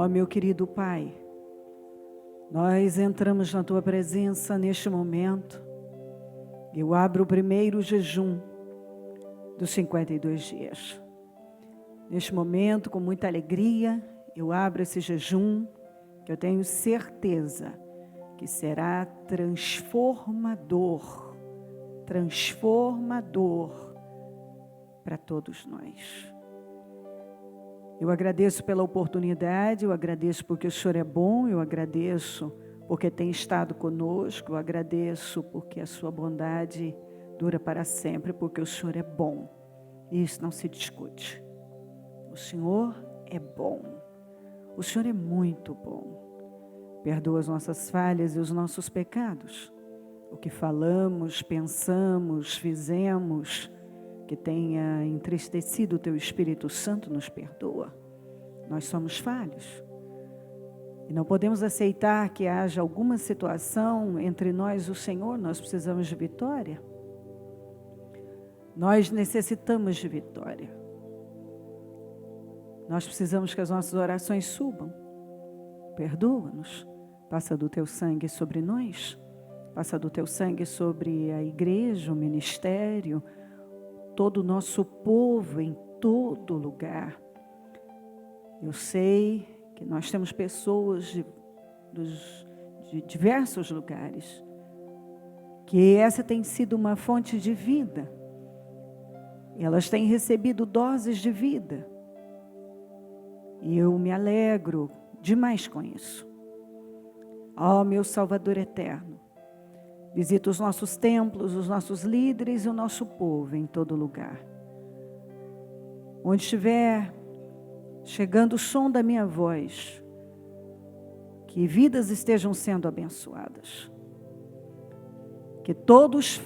Ó meu querido Pai, nós entramos na Tua presença neste momento. Eu abro o primeiro jejum dos 52 dias. Neste momento, com muita alegria, eu abro esse jejum, que eu tenho certeza que será transformador para todos nós. Eu agradeço pela oportunidade, eu agradeço porque o Senhor é bom, eu agradeço porque tem estado conosco, eu agradeço porque a sua bondade dura para sempre, porque o Senhor é bom. E isso não se discute. O Senhor é bom. O Senhor é muito bom. Perdoa as nossas falhas e os nossos pecados. O que falamos, pensamos, fizemos, que tenha entristecido o Teu Espírito Santo, nos perdoa. Nós somos falhos. E não podemos aceitar que haja alguma situação entre nós e o Senhor. Nós precisamos de vitória. Nós necessitamos de vitória. Nós precisamos que as nossas orações subam. Perdoa-nos. Passa do Teu sangue sobre nós. Passa do Teu sangue sobre a igreja, o ministério, todo o nosso povo em todo lugar. Eu sei que nós temos pessoas de diversos lugares, que essa tem sido uma fonte de vida. Elas têm recebido doses de vida. E eu me alegro demais com isso. Ó, meu Salvador eterno, visita os nossos templos, os nossos líderes e o nosso povo em todo lugar. Onde estiver chegando o som da minha voz, que vidas estejam sendo abençoadas. Que todos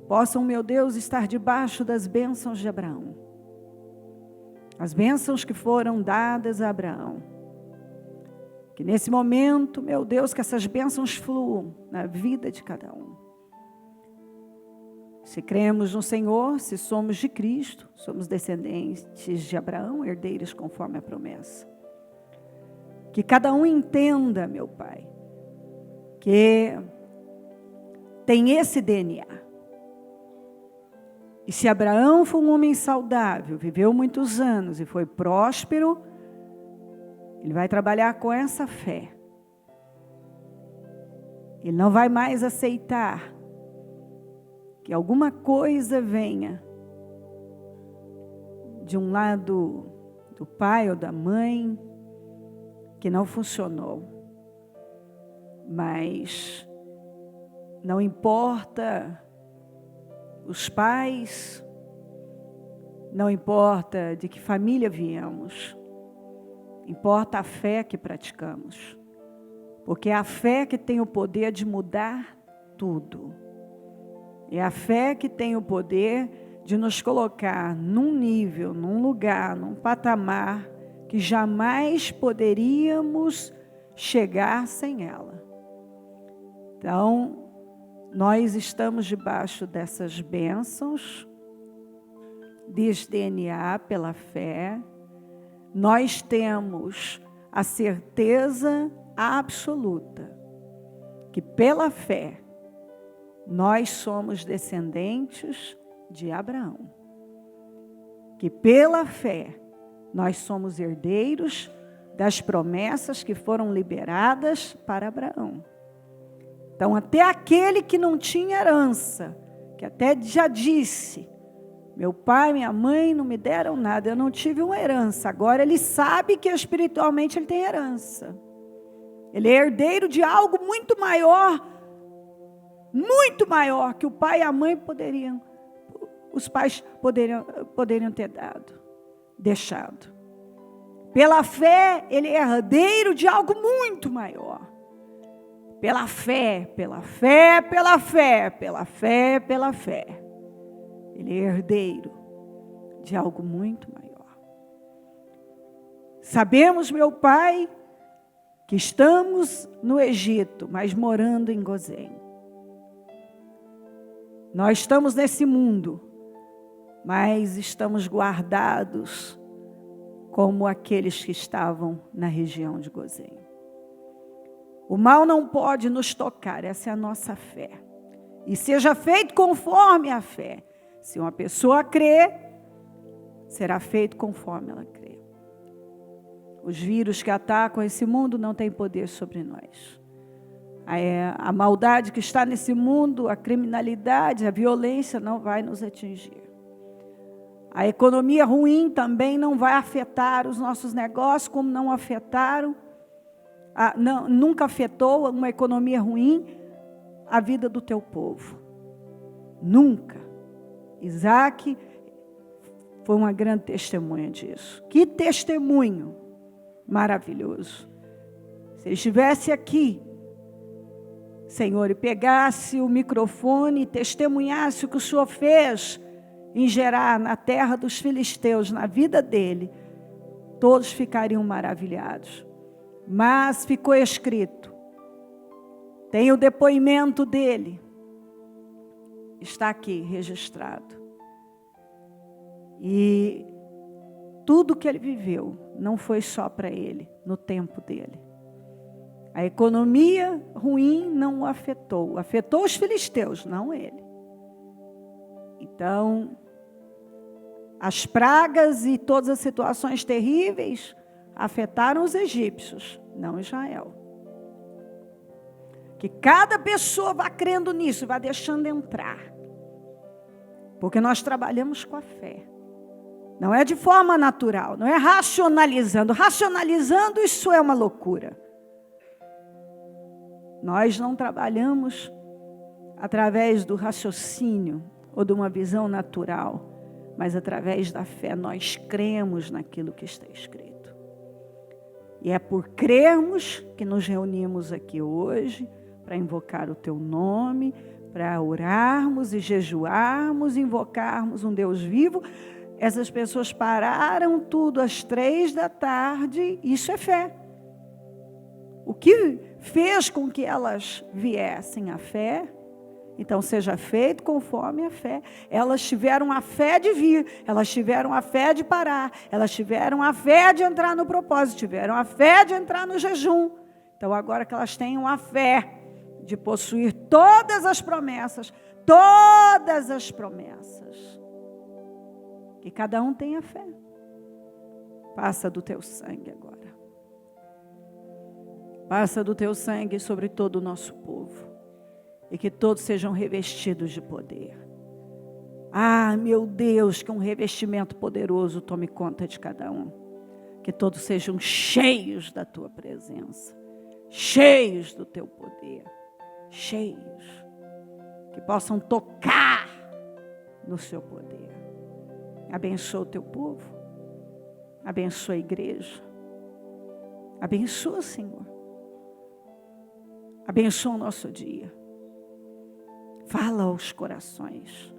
possam, meu Deus, estar debaixo das bênçãos de Abraão. As bênçãos que foram dadas a Abraão. Que nesse momento, meu Deus, que essas bênçãos fluam na vida de cada um. Se cremos no Senhor, se somos de Cristo, somos descendentes de Abraão, herdeiros conforme a promessa. Que cada um entenda, meu Pai, que tem esse DNA. E se Abraão foi um homem saudável, viveu muitos anos e foi próspero, ele vai trabalhar com essa fé. Ele não vai mais aceitar que alguma coisa venha de um lado do pai ou da mãe que não funcionou. Mas não importa os pais, não importa de que família viemos, importa a fé que praticamos. Porque é a fé que tem o poder de mudar tudo. É a fé que tem o poder de nos colocar num nível, num lugar, num patamar que jamais poderíamos chegar sem ela. Então, nós estamos debaixo dessas bênçãos, desse DNA pela fé. Nós temos a certeza absoluta que pela fé nós somos descendentes de Abraão. Que pela fé nós somos herdeiros das promessas que foram liberadas para Abraão. Então, até aquele que não tinha herança, que até já disse, meu pai e minha mãe não me deram nada, eu não tive uma herança. Agora ele sabe que espiritualmente ele tem herança. Ele é herdeiro de algo muito maior que o pai e a mãe poderiam, os pais poderiam ter deixado. Pela fé, ele é herdeiro de algo muito maior. Pela fé. Ele é herdeiro de algo muito maior. Sabemos, meu Pai, que estamos no Egito, mas morando em Gozém. Nós estamos nesse mundo, mas estamos guardados como aqueles que estavam na região de Gozém. O mal não pode nos tocar, essa é a nossa fé. E seja feito conforme a fé. Se uma pessoa crê, será feito conforme ela crê. Os vírus que atacam esse mundo não têm poder sobre nós. A maldade que está nesse mundo, a criminalidade, a violência não vai nos atingir. A economia ruim também não vai afetar os nossos negócios, como não afetaram, nunca afetou uma economia ruim a vida do teu povo. Nunca. Isaac foi uma grande testemunha disso. Que testemunho maravilhoso. Se ele estivesse aqui, Senhor, e pegasse o microfone e testemunhasse o que o Senhor fez em Gerar, na terra dos filisteus, na vida dele, todos ficariam maravilhados. Mas ficou escrito, tem o depoimento dele, está aqui registrado. E tudo que ele viveu não foi só para ele, no tempo dele. A economia ruim não o afetou. Afetou os filisteus, não ele. Então, as pragas e todas as situações terríveis afetaram os egípcios, não Israel. Que cada pessoa vá crendo nisso, vá deixando entrar. Porque nós trabalhamos com a fé. Não é de forma natural, não é racionalizando. Racionalizando, isso é uma loucura. Nós não trabalhamos através do raciocínio ou de uma visão natural, mas através da fé. Nós cremos naquilo que está escrito. E é por crermos que nos reunimos aqui hoje para invocar o teu nome, para orarmos e jejuarmos, invocarmos um Deus vivo. Essas pessoas pararam tudo às 15h, isso é fé. O que fez com que elas viessem à fé, então seja feito conforme a fé. Elas tiveram a fé de vir, elas tiveram a fé de parar, elas tiveram a fé de entrar no propósito, tiveram a fé de entrar no jejum. Então agora que elas tenham a fé de possuir todas as promessas, que cada um tenha fé. Passa do teu sangue agora. Passa do teu sangue sobre todo o nosso povo. E que todos sejam revestidos de poder. Ah, meu Deus, que um revestimento poderoso tome conta de cada um. Que todos sejam cheios da tua presença. Cheios do teu poder. Cheios. Que possam tocar no seu poder. Abençoa o teu povo. Abençoa a igreja. Abençoa, Senhor. Abençoa o nosso dia. Fala aos corações.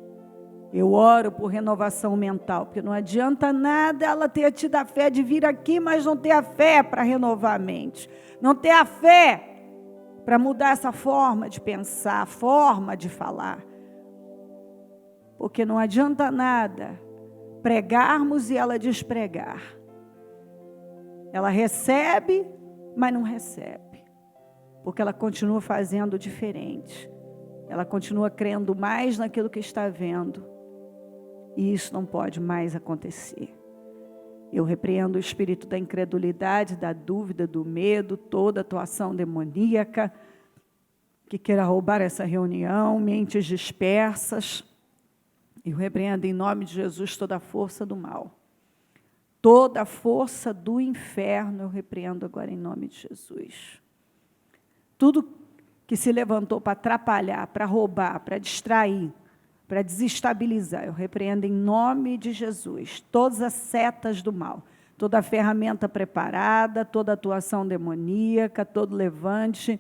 Eu oro por renovação mental, porque não adianta nada ela ter tido a fé de vir aqui, mas não ter a fé para renovar a mente. Não ter a fé para mudar essa forma de pensar, forma de falar. Porque não adianta nada pregarmos e ela despregar. Ela recebe, mas não recebe. Porque ela continua fazendo diferente. Ela continua crendo mais naquilo que está vendo. E isso não pode mais acontecer. Eu repreendo o espírito da incredulidade, da dúvida, do medo, toda atuação demoníaca que queira roubar essa reunião, mentes dispersas. Eu repreendo em nome de Jesus toda a força do mal. Toda a força do inferno eu repreendo agora em nome de Jesus. Tudo que se levantou para atrapalhar, para roubar, para distrair, para desestabilizar, eu repreendo em nome de Jesus todas as setas do mal, toda a ferramenta preparada, toda atuação demoníaca, todo levante,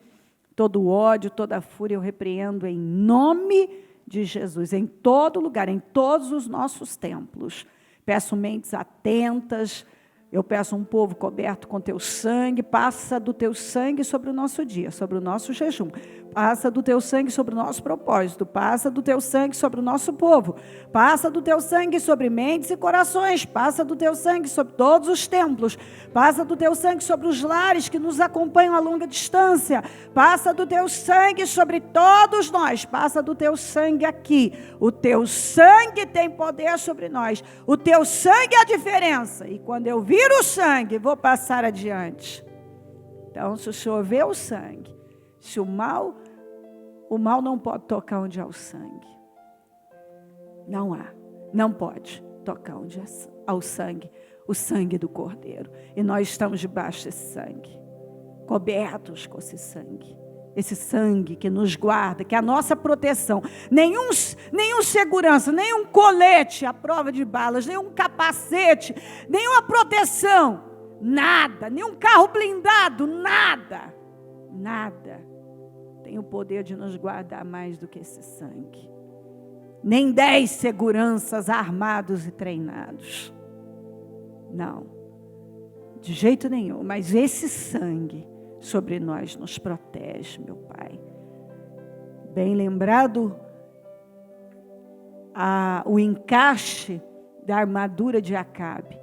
todo ódio, toda fúria, eu repreendo em nome de Jesus, em todo lugar, em todos os nossos templos. Peço mentes atentas, Eu peço um povo coberto com teu sangue, passa do teu sangue sobre o nosso dia, sobre o nosso jejum. Passa do teu sangue sobre o nosso propósito, passa do teu sangue sobre o nosso povo, passa do teu sangue sobre mentes e corações, passa do teu sangue sobre todos os templos, passa do teu sangue sobre os lares que nos acompanham a longa distância, passa do teu sangue sobre todos nós, passa do teu sangue aqui. O teu sangue tem poder sobre nós, o teu sangue é a diferença, e quando eu vir o sangue, vou passar adiante. Então, se o Senhor vê o sangue, se o mal não pode tocar onde há o sangue. Não há, não pode tocar onde há o sangue do Cordeiro. E nós estamos debaixo desse sangue, cobertos com esse sangue que nos guarda, que é a nossa proteção. Nenhum segurança, nenhum colete à prova de balas, nenhum capacete, nenhuma proteção, nada, nenhum carro blindado, nada tem o poder de nos guardar mais do que esse sangue. Nem 10 seguranças armados e treinados. Não, de jeito nenhum. Mas esse sangue sobre nós nos protege, meu Pai. Bem lembrado o encaixe da armadura de Acabe.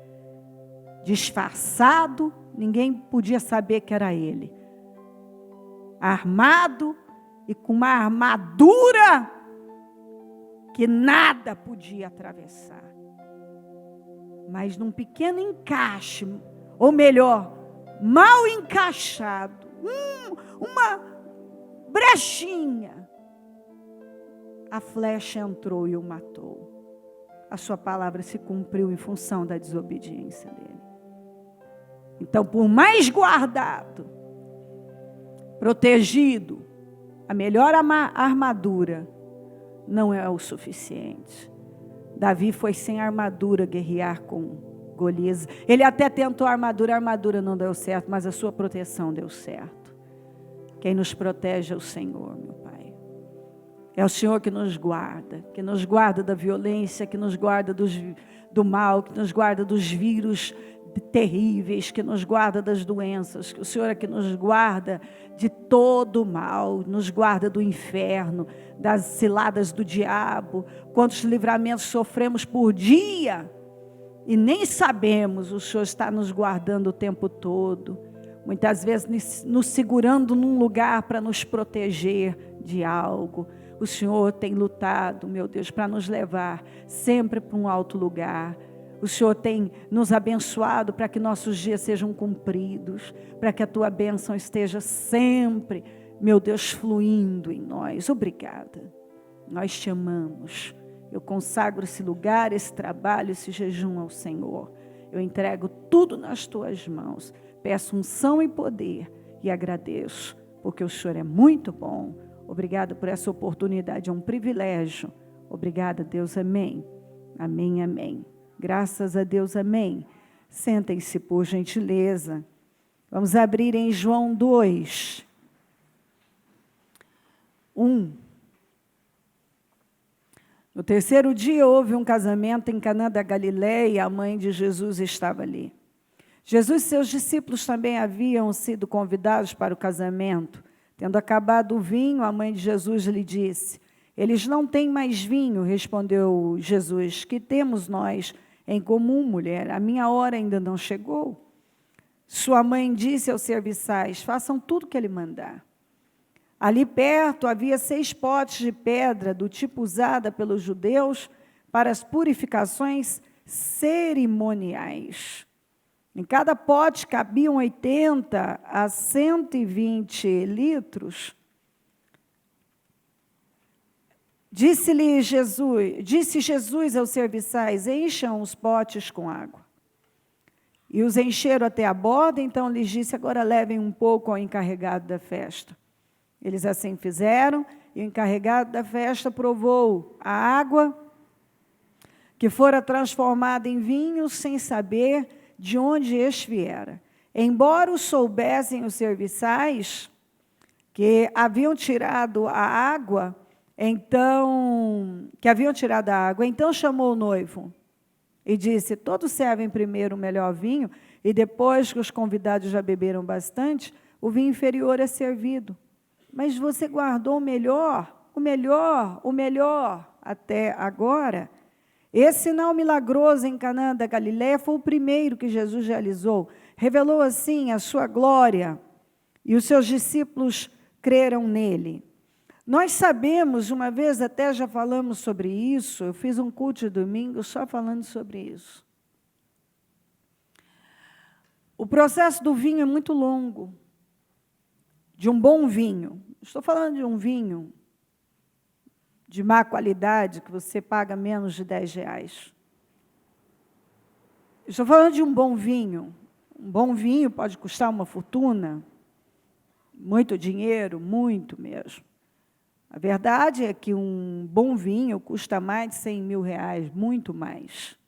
Disfarçado, ninguém podia saber que era ele. Armado e com uma armadura que nada podia atravessar. Mas num pequeno encaixe, ou melhor, mal encaixado, uma brechinha, a flecha entrou e o matou. A sua palavra se cumpriu em função da desobediência dele. Então, por mais guardado, protegido, a melhor armadura não é o suficiente. Davi foi sem armadura guerrear com Golias. Ele até tentou a armadura não deu certo, mas a sua proteção deu certo. Quem nos protege é o Senhor, meu Pai. É o Senhor que nos guarda da violência, que nos guarda do mal, que nos guarda dos vírus terríveis, que nos guarda das doenças, que o Senhor é que nos guarda de todo o mal, nos guarda do inferno, das ciladas do diabo. Quantos livramentos sofremos por dia e nem sabemos, o Senhor está nos guardando o tempo todo, muitas vezes nos segurando num lugar para nos proteger de algo. O Senhor tem lutado, meu Deus, para nos levar sempre para um alto lugar. O Senhor tem nos abençoado para que nossos dias sejam cumpridos, para que a Tua bênção esteja sempre, meu Deus, fluindo em nós. Obrigada. Nós te amamos. Eu consagro esse lugar, esse trabalho, esse jejum ao Senhor. Eu entrego tudo nas Tuas mãos. Peço unção e poder e agradeço, porque o Senhor é muito bom. Obrigada por essa oportunidade, é um privilégio. Obrigada, Deus. Amém. Amém, amém. Graças a Deus, amém. Sentem-se, por gentileza. Vamos abrir em João 2. 1. No terceiro dia houve um casamento em Caná da Galileia, a mãe de Jesus estava ali. Jesus e seus discípulos também haviam sido convidados para o casamento. Tendo acabado o vinho, a mãe de Jesus lhe disse: eles não têm mais vinho, respondeu Jesus. Que temos nós em comum, mulher? A minha hora ainda não chegou. Sua mãe disse aos serviçais: façam tudo o que ele mandar. Ali perto havia 6 potes de pedra, do tipo usada pelos judeus para as purificações cerimoniais. Em cada pote cabiam 80 a 120 litros. Disse Jesus aos serviçais: encham os potes com água. E os encheram até a borda, então lhes disse: agora levem um pouco ao encarregado da festa. Eles assim fizeram, e o encarregado da festa provou a água que fora transformada em vinho, sem saber de onde este viera. Embora o soubessem os serviçais que haviam tirado a água, então chamou o noivo e disse: todos servem primeiro o melhor vinho, E depois que os convidados já beberam bastante, o vinho inferior é servido. Mas você guardou o melhor, até agora. Esse sinal milagroso em Canaã da Galileia foi o primeiro que Jesus realizou. Revelou, assim, a sua glória, e os seus discípulos creram nele. Nós sabemos, uma vez até já falamos sobre isso, eu fiz um culto de domingo só falando sobre isso. O processo do vinho é muito longo, de um bom vinho. Estou falando de um vinho de má qualidade, que você paga menos de R$10. Estou falando de um bom vinho. Um bom vinho pode custar uma fortuna, muito dinheiro, muito mesmo. A verdade é que um bom vinho custa mais de R$100 mil, muito mais.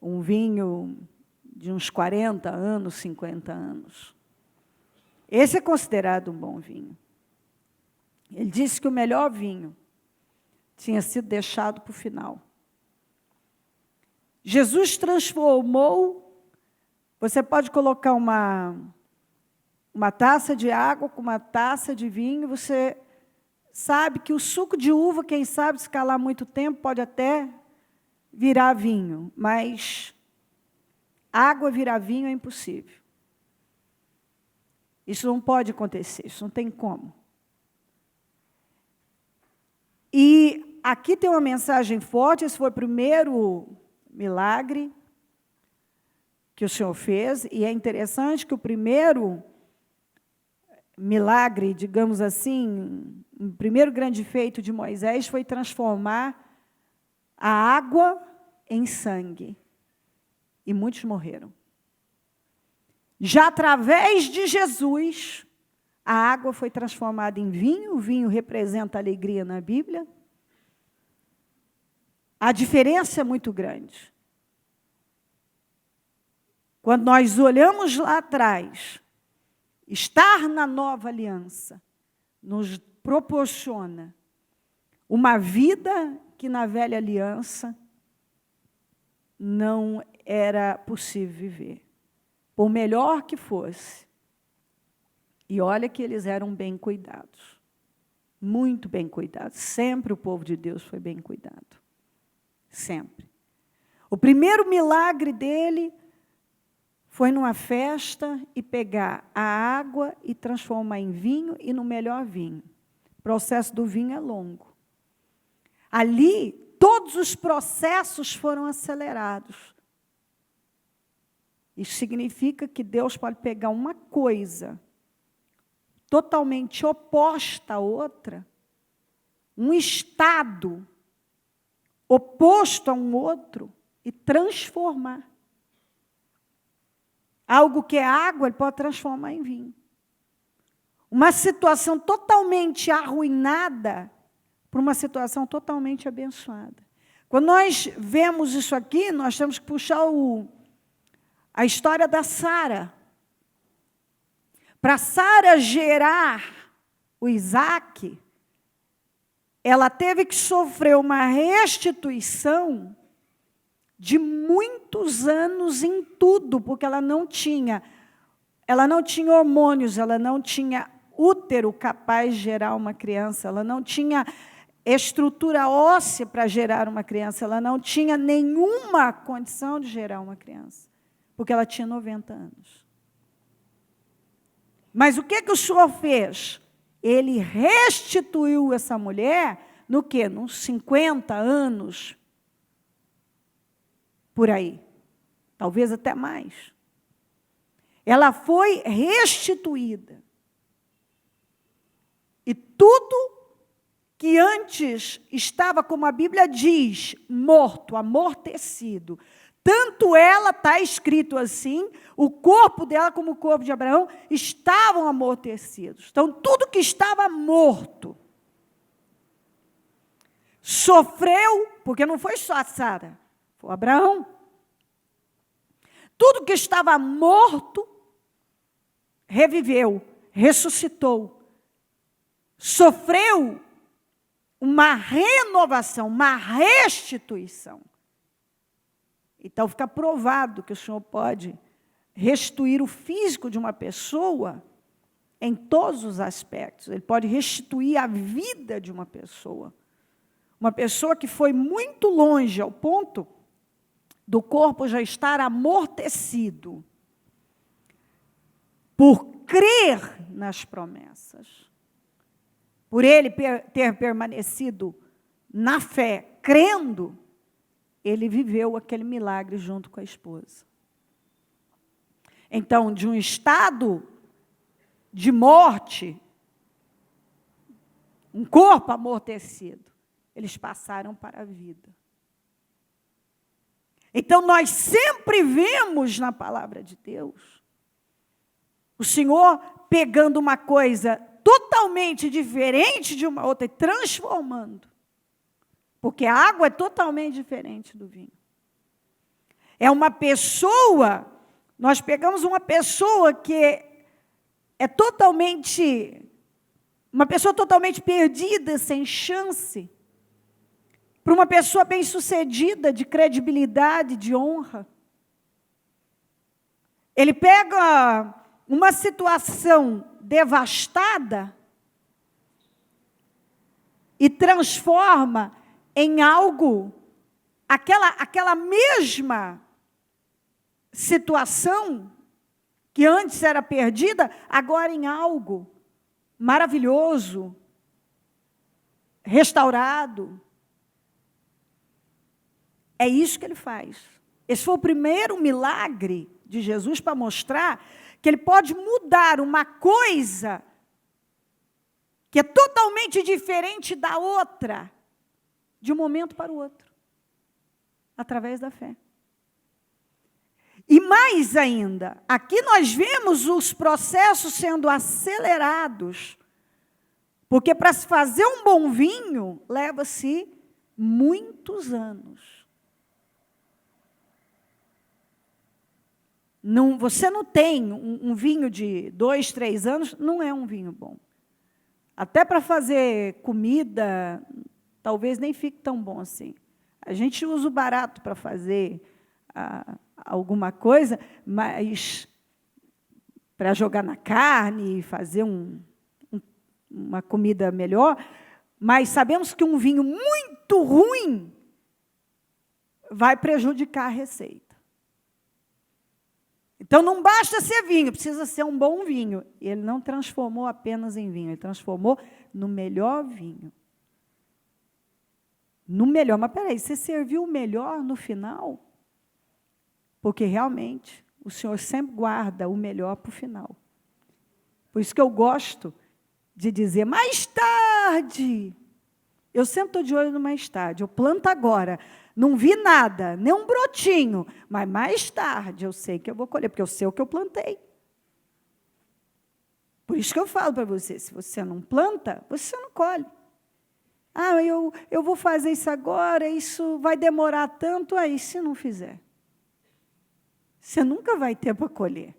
Um vinho de uns 40 anos, 50 anos. Esse é considerado um bom vinho. Ele disse que o melhor vinho tinha sido deixado para o final. Jesus transformou, você pode colocar uma taça de água com uma taça de vinho, você sabe que o suco de uva, quem sabe, se calar muito tempo, pode até virar vinho, mas água virar vinho é impossível. Isso não pode acontecer, isso não tem como. E aqui tem uma mensagem forte, esse foi o primeiro milagre que o Senhor fez, e é interessante que o primeiro milagre, digamos assim, o primeiro grande feito de Moisés foi transformar a água em sangue. E muitos morreram. Já através de Jesus, a água foi transformada em vinho. O vinho representa a alegria na Bíblia. A diferença é muito grande. Quando nós olhamos lá atrás, estar na nova aliança nos proporciona uma vida que na velha aliança não era possível viver, por melhor que fosse. E olha que eles eram bem cuidados, muito bem cuidados. Sempre o povo de Deus foi bem cuidado, sempre. O primeiro milagre dele foi numa festa e pegar a água e transformar em vinho e no melhor vinho. O processo do vinho é longo. Ali, todos os processos foram acelerados. Isso significa que Deus pode pegar uma coisa totalmente oposta à outra, um estado oposto a um outro, e transformar. Algo que é água, ele pode transformar em vinho. Uma situação totalmente arruinada para uma situação totalmente abençoada. Quando nós vemos isso aqui, nós temos que puxar a história da Sara. Para Sara gerar o Isaac, ela teve que sofrer uma restituição de muitos anos em tudo, porque ela não tinha hormônios, ela não tinha útero capaz de gerar uma criança, ela não tinha estrutura óssea para gerar uma criança, ela não tinha nenhuma condição de gerar uma criança, porque ela tinha 90 anos. Mas o que o Senhor fez? Ele restituiu essa mulher no quê? Nos 50 anos, por aí, talvez até mais. Ela foi restituída. E tudo que antes estava, como a Bíblia diz, morto, amortecido, tanto ela, está escrito assim, o corpo dela como o corpo de Abraão estavam amortecidos. Então, tudo que estava morto, sofreu, porque não foi só a Sara, foi Abraão. Tudo que estava morto, reviveu, ressuscitou. Sofreu uma renovação, uma restituição. Então, fica provado que o Senhor pode restituir o físico de uma pessoa em todos os aspectos. Ele pode restituir a vida de uma pessoa. Uma pessoa que foi muito longe, ao ponto do corpo já estar amortecido, por crer nas promessas, por ele ter permanecido na fé, crendo, ele viveu aquele milagre junto com a esposa. Então, de um estado de morte, um corpo amortecido, eles passaram para a vida. Então, nós sempre vemos na palavra de Deus o Senhor pegando uma coisa totalmente diferente de uma outra e transformando. Porque a água é totalmente diferente do vinho. É uma pessoa, nós pegamos uma pessoa que é totalmente, uma pessoa totalmente perdida, sem chance, para uma pessoa bem-sucedida, de credibilidade, de honra. Ele pega uma situação devastada e transforma em algo, aquela mesma situação que antes era perdida, agora em algo maravilhoso, restaurado. É isso que ele faz. Esse foi o primeiro milagre de Jesus para mostrar que ele pode mudar uma coisa que é totalmente diferente da outra, de um momento para o outro, através da fé. E mais ainda, aqui nós vemos os processos sendo acelerados, porque para se fazer um bom vinho, leva-se muitos anos. Não, você não tem um vinho de 2, 3 anos, não é um vinho bom. Até para fazer comida, talvez nem fique tão bom assim. A gente usa o barato para fazer alguma coisa, mas para jogar na carne, fazer uma comida melhor, mas sabemos que um vinho muito ruim vai prejudicar a receita. Então, não basta ser vinho, precisa ser um bom vinho. Ele não transformou apenas em vinho, ele transformou no melhor vinho. No melhor, mas peraí, você serviu o melhor no final? Porque realmente o Senhor sempre guarda o melhor para o final. Por isso que eu gosto de dizer, mais tarde. Eu sempre estou de olho no mais tarde, eu planto agora. Não vi nada, nem um brotinho, mas mais tarde eu sei que eu vou colher, porque eu sei o que eu plantei. Por isso que eu falo para você, se você não planta, você não colhe. Ah, eu vou fazer isso agora, isso vai demorar tanto, aí se não fizer. Você nunca vai ter para colher.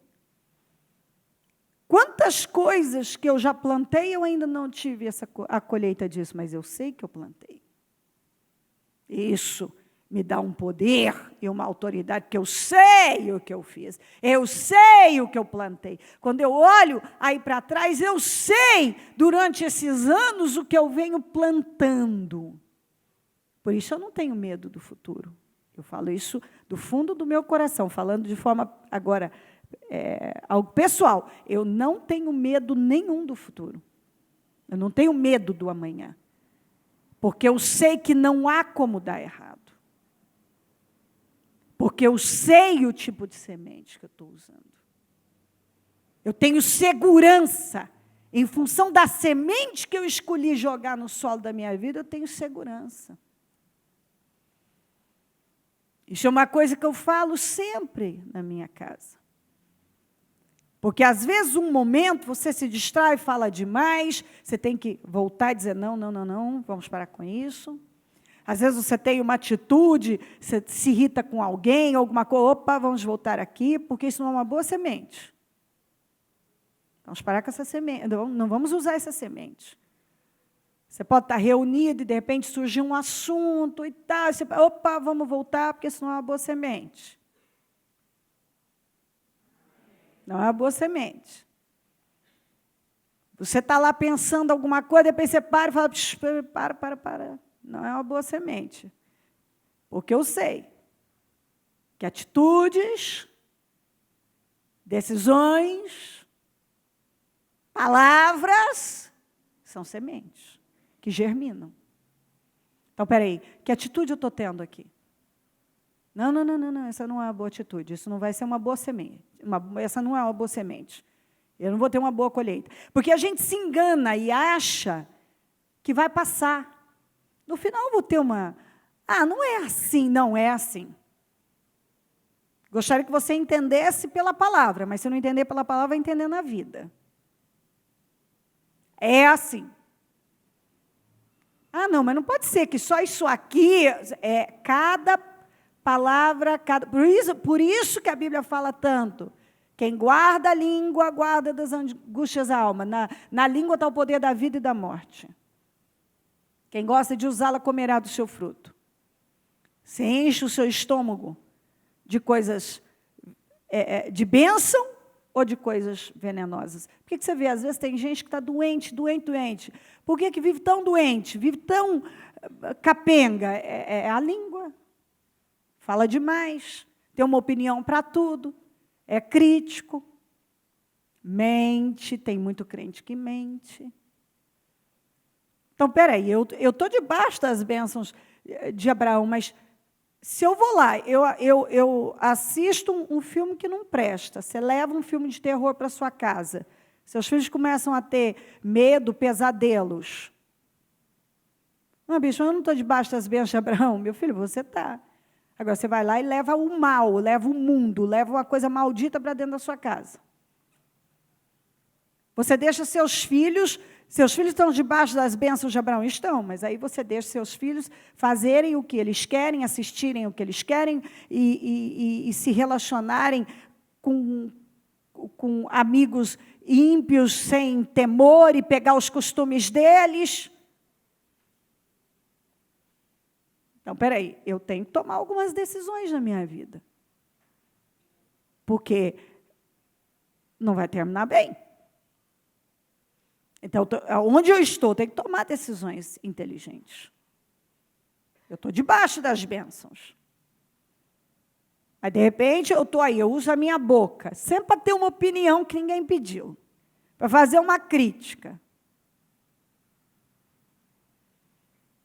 Quantas coisas que eu já plantei, eu ainda não tive a colheita disso, mas eu sei que eu plantei. Isso me dá um poder e uma autoridade, porque eu sei o que eu fiz, eu sei o que eu plantei. Quando eu olho aí para trás, eu sei, durante esses anos, o que eu venho plantando. Por isso eu não tenho medo do futuro. Eu falo isso do fundo do meu coração, falando de forma, agora, algo pessoal. Eu não tenho medo nenhum do futuro. Eu não tenho medo do amanhã. Porque eu sei que não há como dar errado. Porque eu sei o tipo de semente que eu estou usando. Eu tenho segurança. Em função da semente que eu escolhi jogar no solo da minha vida, eu tenho segurança. Isso é uma coisa que eu falo sempre na minha casa. Porque, às vezes, um momento, você se distrai, fala demais, você tem que voltar e dizer, não, vamos parar com isso. Às vezes, você tem uma atitude, você se irrita com alguém, alguma coisa, opa, vamos voltar aqui, porque isso não é uma boa semente. Vamos parar com essa semente, não vamos usar essa semente. Você pode estar reunido e, de repente, surgir um assunto e tal. Você, opa, vamos voltar, porque isso não é uma boa semente. Não é uma boa semente. Você está lá pensando alguma coisa, depois você para e fala, para. Não é uma boa semente. Porque eu sei que atitudes, decisões, palavras são sementes que germinam. Então, peraí, que atitude eu estou tendo aqui? Não, essa não é uma boa atitude, isso não vai ser uma boa semente. Essa não é uma boa semente. Eu não vou ter uma boa colheita. Porque a gente se engana e acha que vai passar. No final eu vou ter uma... não é assim, não é assim. Gostaria que você entendesse pela palavra, mas se não entender pela palavra, vai entender na vida. É assim. Não, mas não pode ser que só isso aqui, cada palavra, por isso que a Bíblia fala tanto. Quem guarda a língua, guarda das angústias da alma. Na língua está o poder da vida e da morte. Quem gosta de usá-la comerá do seu fruto. Você enche o seu estômago de coisas de bênção ou de coisas venenosas. Por que você vê? Às vezes tem gente que está doente. Por que vive tão doente? Vive tão capenga? É a língua. Fala demais. Tem uma opinião para tudo. É crítico. Mente. Tem muito crente que mente. Então, peraí, eu estou debaixo das bênçãos de Abraão, mas se eu vou lá, eu assisto um filme que não presta, você leva um filme de terror para sua casa, seus filhos começam a ter medo, pesadelos. Bicho, eu não estou debaixo das bênçãos de Abraão. Meu filho, você está. Agora, você vai lá e leva o mal, leva o mundo, leva uma coisa maldita para dentro da sua casa. Você deixa seus filhos estão debaixo das bênçãos de Abraão? Estão, mas aí você deixa seus filhos fazerem o que eles querem, assistirem o que eles querem e se relacionarem com amigos ímpios sem temor e pegar os costumes deles. Então, peraí, eu tenho que tomar algumas decisões na minha vida. Porque não vai terminar bem. Então, onde eu estou, tenho que tomar decisões inteligentes. Eu estou debaixo das bênçãos. Aí, de repente, eu estou aí, eu uso a minha boca, sempre para ter uma opinião que ninguém pediu, para fazer uma crítica,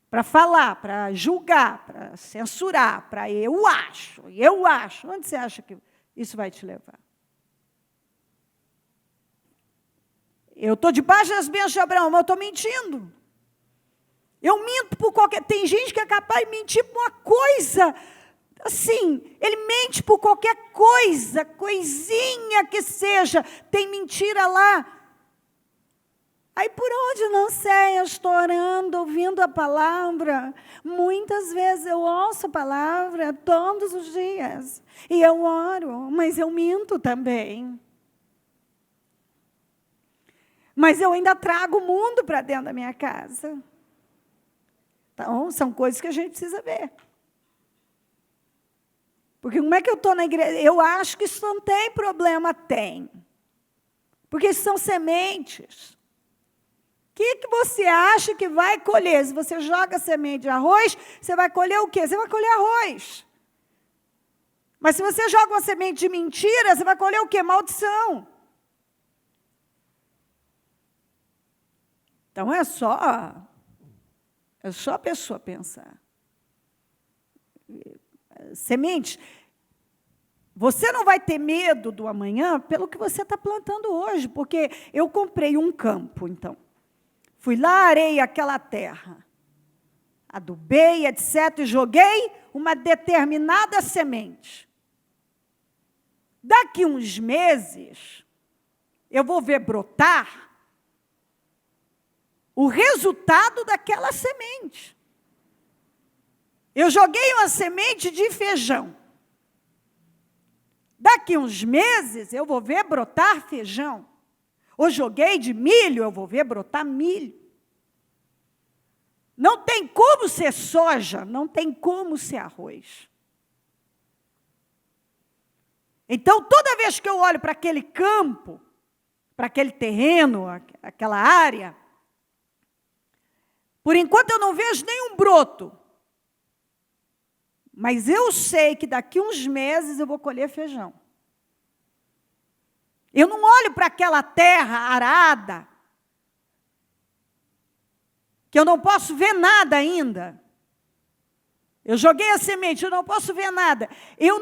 para falar, para julgar, para censurar, para eu acho. Onde você acha que isso vai te levar? Eu estou debaixo das bênçãos de Abraão, mas eu estou mentindo. Eu minto por qualquer... Tem gente que é capaz de mentir por uma coisa, assim, ele mente por qualquer coisa, coisinha que seja, tem mentira lá. Aí por onde não sei, eu estou orando, ouvindo a palavra. Muitas vezes eu ouço a palavra todos os dias. E eu oro, mas eu minto também. Mas eu ainda trago o mundo para dentro da minha casa. Então, são coisas que a gente precisa ver. Porque como é que eu estou na igreja? Eu acho que isso não tem problema. Tem. Porque isso são sementes. O que você acha que vai colher? Se você joga semente de arroz, você vai colher o quê? Você vai colher arroz. Mas se você joga uma semente de mentira, você vai colher o quê? Maldição. Então, é só a pessoa pensar. Semente, você não vai ter medo do amanhã pelo que você está plantando hoje, porque eu comprei um campo, então. Fui lá, arei aquela terra, adubei, etc., e joguei uma determinada semente. Daqui uns meses, eu vou ver brotar o resultado daquela semente. Eu joguei uma semente de feijão. Daqui uns meses, eu vou ver brotar feijão. Ou joguei de milho, eu vou ver brotar milho. Não tem como ser soja, não tem como ser arroz. Então, toda vez que eu olho para aquele campo, para aquele terreno, aquela área, por enquanto eu não vejo nenhum broto. Mas eu sei que daqui uns meses eu vou colher feijão. Eu não olho para aquela terra arada, que eu não posso ver nada ainda. Eu joguei a semente, eu não posso ver nada. Eu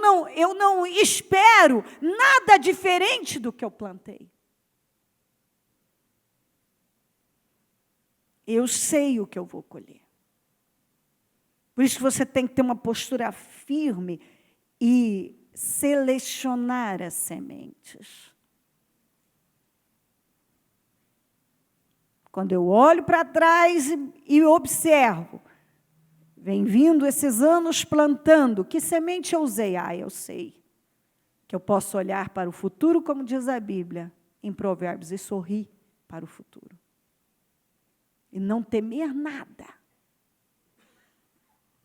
não espero nada diferente do que eu plantei. Eu sei o que eu vou colher. Por isso que você tem que ter uma postura firme e selecionar as sementes. Quando eu olho para trás e observo, vem vindo esses anos plantando, que semente eu usei? Eu sei que eu posso olhar para o futuro, como diz a Bíblia, em Provérbios, e sorrir para o futuro. E não temer nada.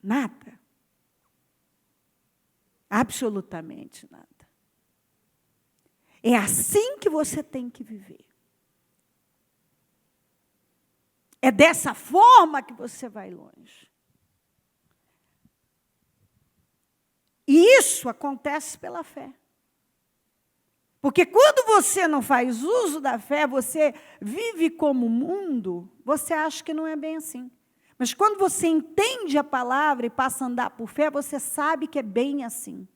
Nada. Absolutamente nada. É assim que você tem que viver. É dessa forma que você vai longe. E isso acontece pela fé. Porque quando você não faz uso da fé, você vive como o mundo, você acha que não é bem assim. Mas quando você entende a palavra e passa a andar por fé, você sabe que é bem assim.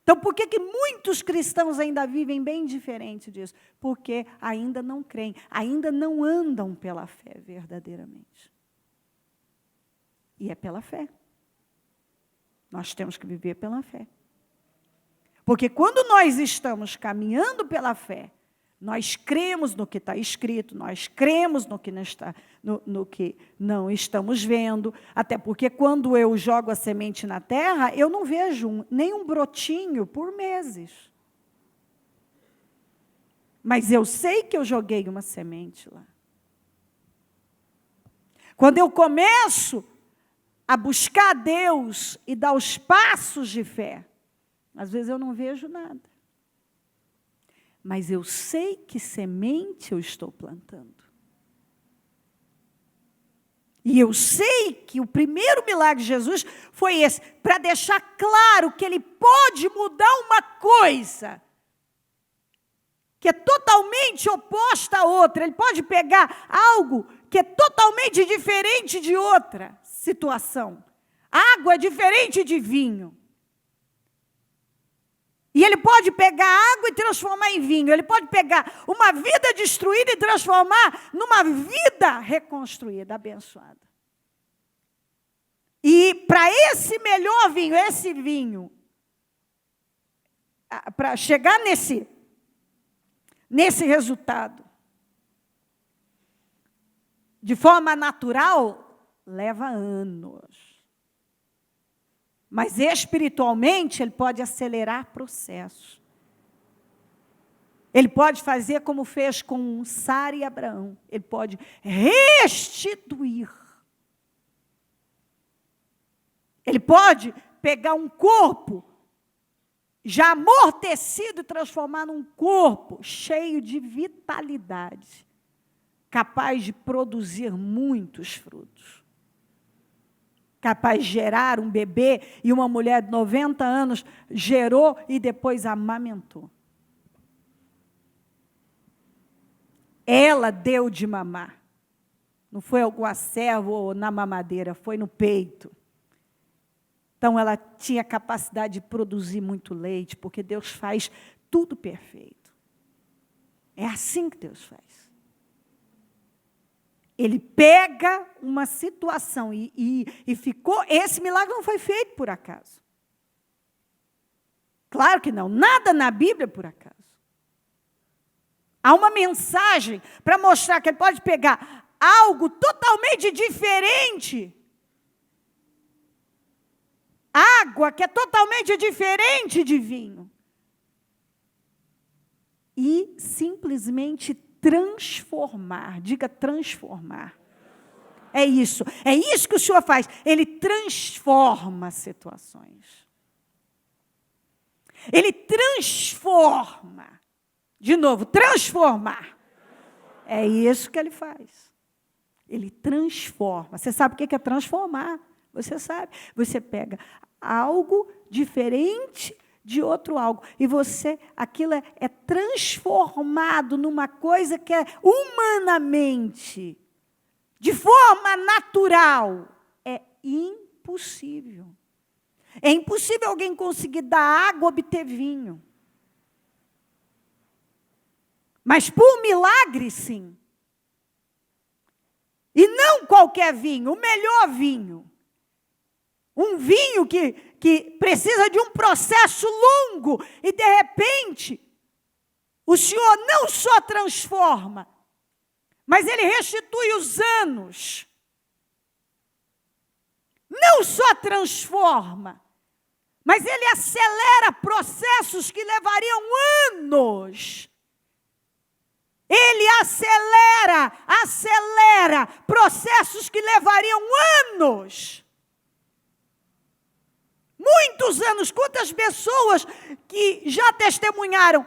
Então, por que muitos cristãos ainda vivem bem diferente disso? Porque ainda não creem, ainda não andam pela fé verdadeiramente. E é pela fé. Nós temos que viver pela fé. Porque quando nós estamos caminhando pela fé, nós cremos no que está escrito, nós cremos no que não estamos vendo, até porque quando eu jogo a semente na terra, eu não vejo nenhum brotinho por meses. Mas eu sei que eu joguei uma semente lá. Quando eu começo a buscar a Deus e dar os passos de fé, às vezes eu não vejo nada. Mas eu sei que semente eu estou plantando. E eu sei que o primeiro milagre de Jesus foi esse, para deixar claro que Ele pode mudar uma coisa que é totalmente oposta a outra. Ele pode pegar algo que é totalmente diferente de outra situação. Água é diferente de vinho. E Ele pode pegar água e transformar em vinho. Ele pode pegar uma vida destruída e transformar numa vida reconstruída, abençoada. E para esse melhor vinho, para chegar nesse resultado, de forma natural, leva anos. Mas espiritualmente, ele pode acelerar processos. Ele pode fazer como fez com Sara e Abraão. Ele pode restituir. Ele pode pegar um corpo já amortecido e transformar num corpo cheio de vitalidade, capaz de produzir muitos frutos. Capaz de gerar um bebê, e uma mulher de 90 anos gerou e depois amamentou. Ela deu de mamar. Não foi algum acervo ou na mamadeira, foi no peito. Então, ela tinha capacidade de produzir muito leite, porque Deus faz tudo perfeito. É assim que Deus faz. Ele pega uma situação e ficou... Esse milagre não foi feito por acaso. Claro que não. Nada na Bíblia é por acaso. Há uma mensagem para mostrar que ele pode pegar algo totalmente diferente. Água que é totalmente diferente de vinho. E simplesmente transformar, diga transformar. É isso que o Senhor faz. Ele transforma situações. Ele transforma. De novo, transformar. É isso que ele faz. Ele transforma. Você sabe o que é transformar? Você sabe. Você pega algo diferente de outro algo. E aquilo é transformado numa coisa que é humanamente, de forma natural, é impossível. É impossível alguém conseguir da água obter vinho. Mas por milagre, sim. E não qualquer vinho, o melhor vinho. Um vinho que precisa de um processo longo. E, de repente, o Senhor não só transforma, mas Ele restitui os anos. Não só transforma, mas Ele acelera processos que levariam anos. Ele acelera processos que levariam anos. Muitos anos. Quantas pessoas que já testemunharam?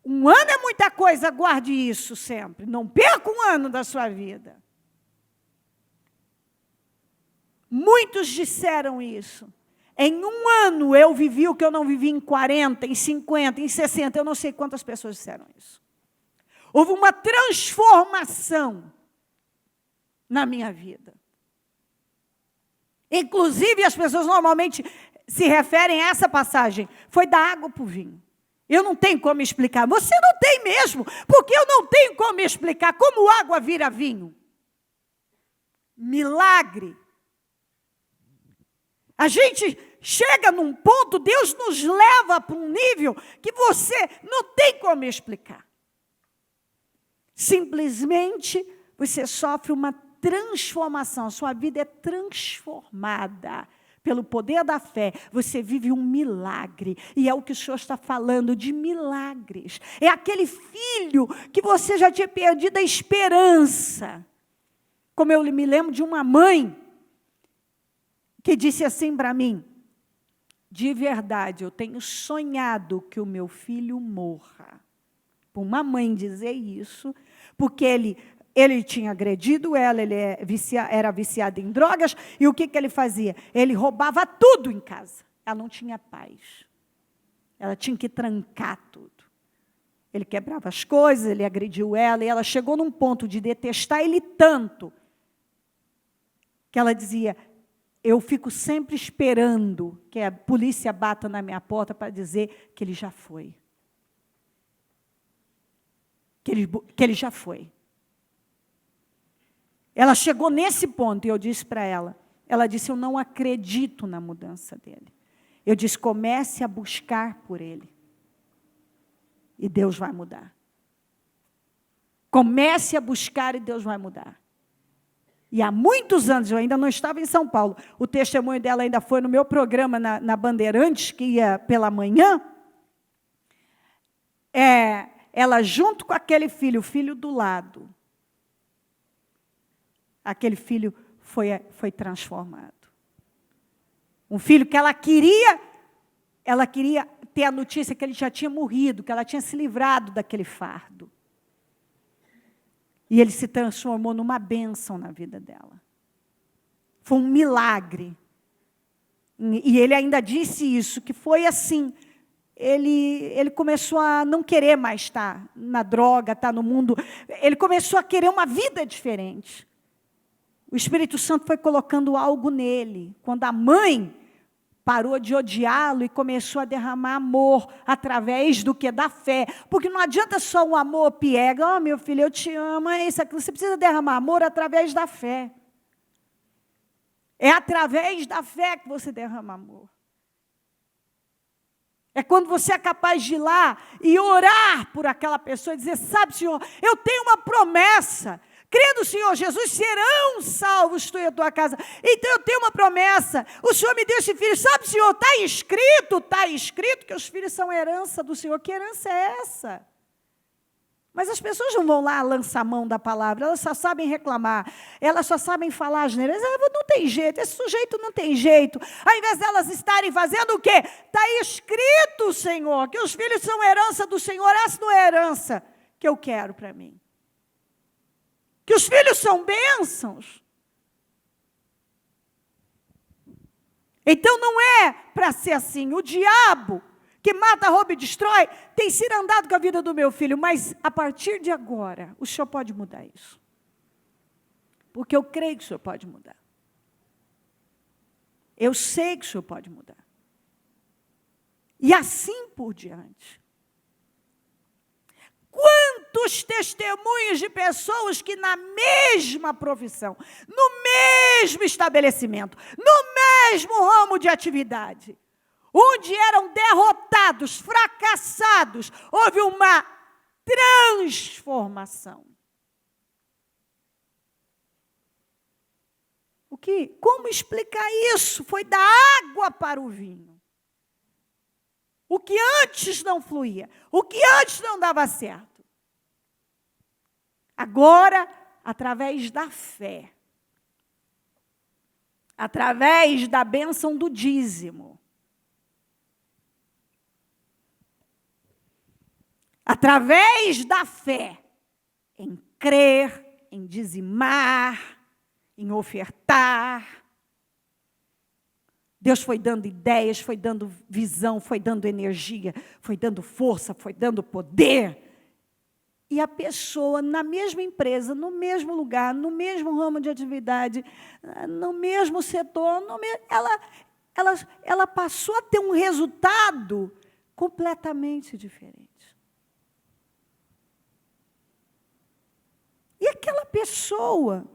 Um ano é muita coisa, guarde isso sempre. Não perca um ano da sua vida. Muitos disseram isso. Em um ano eu vivi o que eu não vivi em 40, em 50, em 60. Eu não sei quantas pessoas disseram isso. Houve uma transformação na minha vida. Inclusive, as pessoas normalmente se referem a essa passagem. Foi da água para o vinho. Eu não tenho como explicar. Você não tem mesmo, porque eu não tenho como explicar como água vira vinho. Milagre. A gente chega num ponto, Deus nos leva para um nível que você não tem como explicar. Simplesmente você sofre uma transformação, sua vida é transformada pelo poder da fé. Você vive um milagre, e é o que o Senhor está falando de milagres. É aquele filho que você já tinha perdido a esperança. Como eu me lembro de uma mãe que disse assim para mim: de verdade, eu tenho sonhado que o meu filho morra. Por uma mãe dizer isso, porque ele tinha agredido ela, ele era viciado em drogas, e o que ele fazia? Ele roubava tudo em casa. Ela não tinha paz. Ela tinha que trancar tudo. Ele quebrava as coisas, ele agrediu ela, e ela chegou num ponto de detestar ele tanto, que ela dizia: eu fico sempre esperando que a polícia bata na minha porta para dizer que ele já foi. Que ele já foi. Ela chegou nesse ponto, e eu disse para ela disse: eu não acredito na mudança dele. Eu disse: comece a buscar por ele. E Deus vai mudar. Comece a buscar e Deus vai mudar. E há muitos anos, eu ainda não estava em São Paulo, o testemunho dela ainda foi no meu programa na Bandeirantes, que ia pela manhã. Ela junto com aquele filho, o filho do lado, aquele filho foi transformado. Um filho que ela queria ter a notícia que ele já tinha morrido, que ela tinha se livrado daquele fardo. E ele se transformou numa bênção na vida dela. Foi um milagre. E ele ainda disse isso, que foi assim. Ele começou a não querer mais estar na droga, estar no mundo. Ele começou a querer uma vida diferente. O Espírito Santo foi colocando algo nele. Quando a mãe parou de odiá-lo e começou a derramar amor através do que? Da fé. Porque não adianta só o amor piega. Meu filho, eu te amo, é isso aqui. Você precisa derramar amor através da fé. É através da fé que você derrama amor. É quando você é capaz de ir lá e orar por aquela pessoa e dizer: sabe, Senhor, eu tenho uma promessa. Crê no Senhor Jesus, serão salvos tu e a tua casa. Então eu tenho uma promessa. O Senhor me deu esse filho. Sabe, Senhor, está escrito que os filhos são herança do Senhor. Que herança é essa? Mas as pessoas não vão lá lançar a mão da palavra, elas só sabem reclamar, elas só sabem falar asneiras. Não tem jeito, esse sujeito não tem jeito. Ao invés delas estarem fazendo o quê? Está escrito, Senhor, que os filhos são herança do Senhor. Essa não é a herança que eu quero para mim. Que os filhos são bênçãos. Então não é para ser assim. O diabo, que mata, rouba e destrói, tem sido andado com a vida do meu filho, mas a partir de agora, o Senhor pode mudar isso. Porque eu creio que o Senhor pode mudar. Eu sei que o Senhor pode mudar. E assim por diante. Quantos testemunhos de pessoas que na mesma profissão, no mesmo estabelecimento, no mesmo ramo de atividade, onde eram derrotados, fracassados, houve uma transformação. Como explicar isso? Foi da água para o vinho. O que antes não fluía, o que antes não dava certo. Agora, através da fé, através da bênção do dízimo, através da fé, em crer, em dizimar, em ofertar, Deus foi dando ideias, foi dando visão, foi dando energia, foi dando força, foi dando poder. E a pessoa, na mesma empresa, no mesmo lugar, no mesmo ramo de atividade, no mesmo setor, ela passou a ter um resultado completamente diferente. E aquela pessoa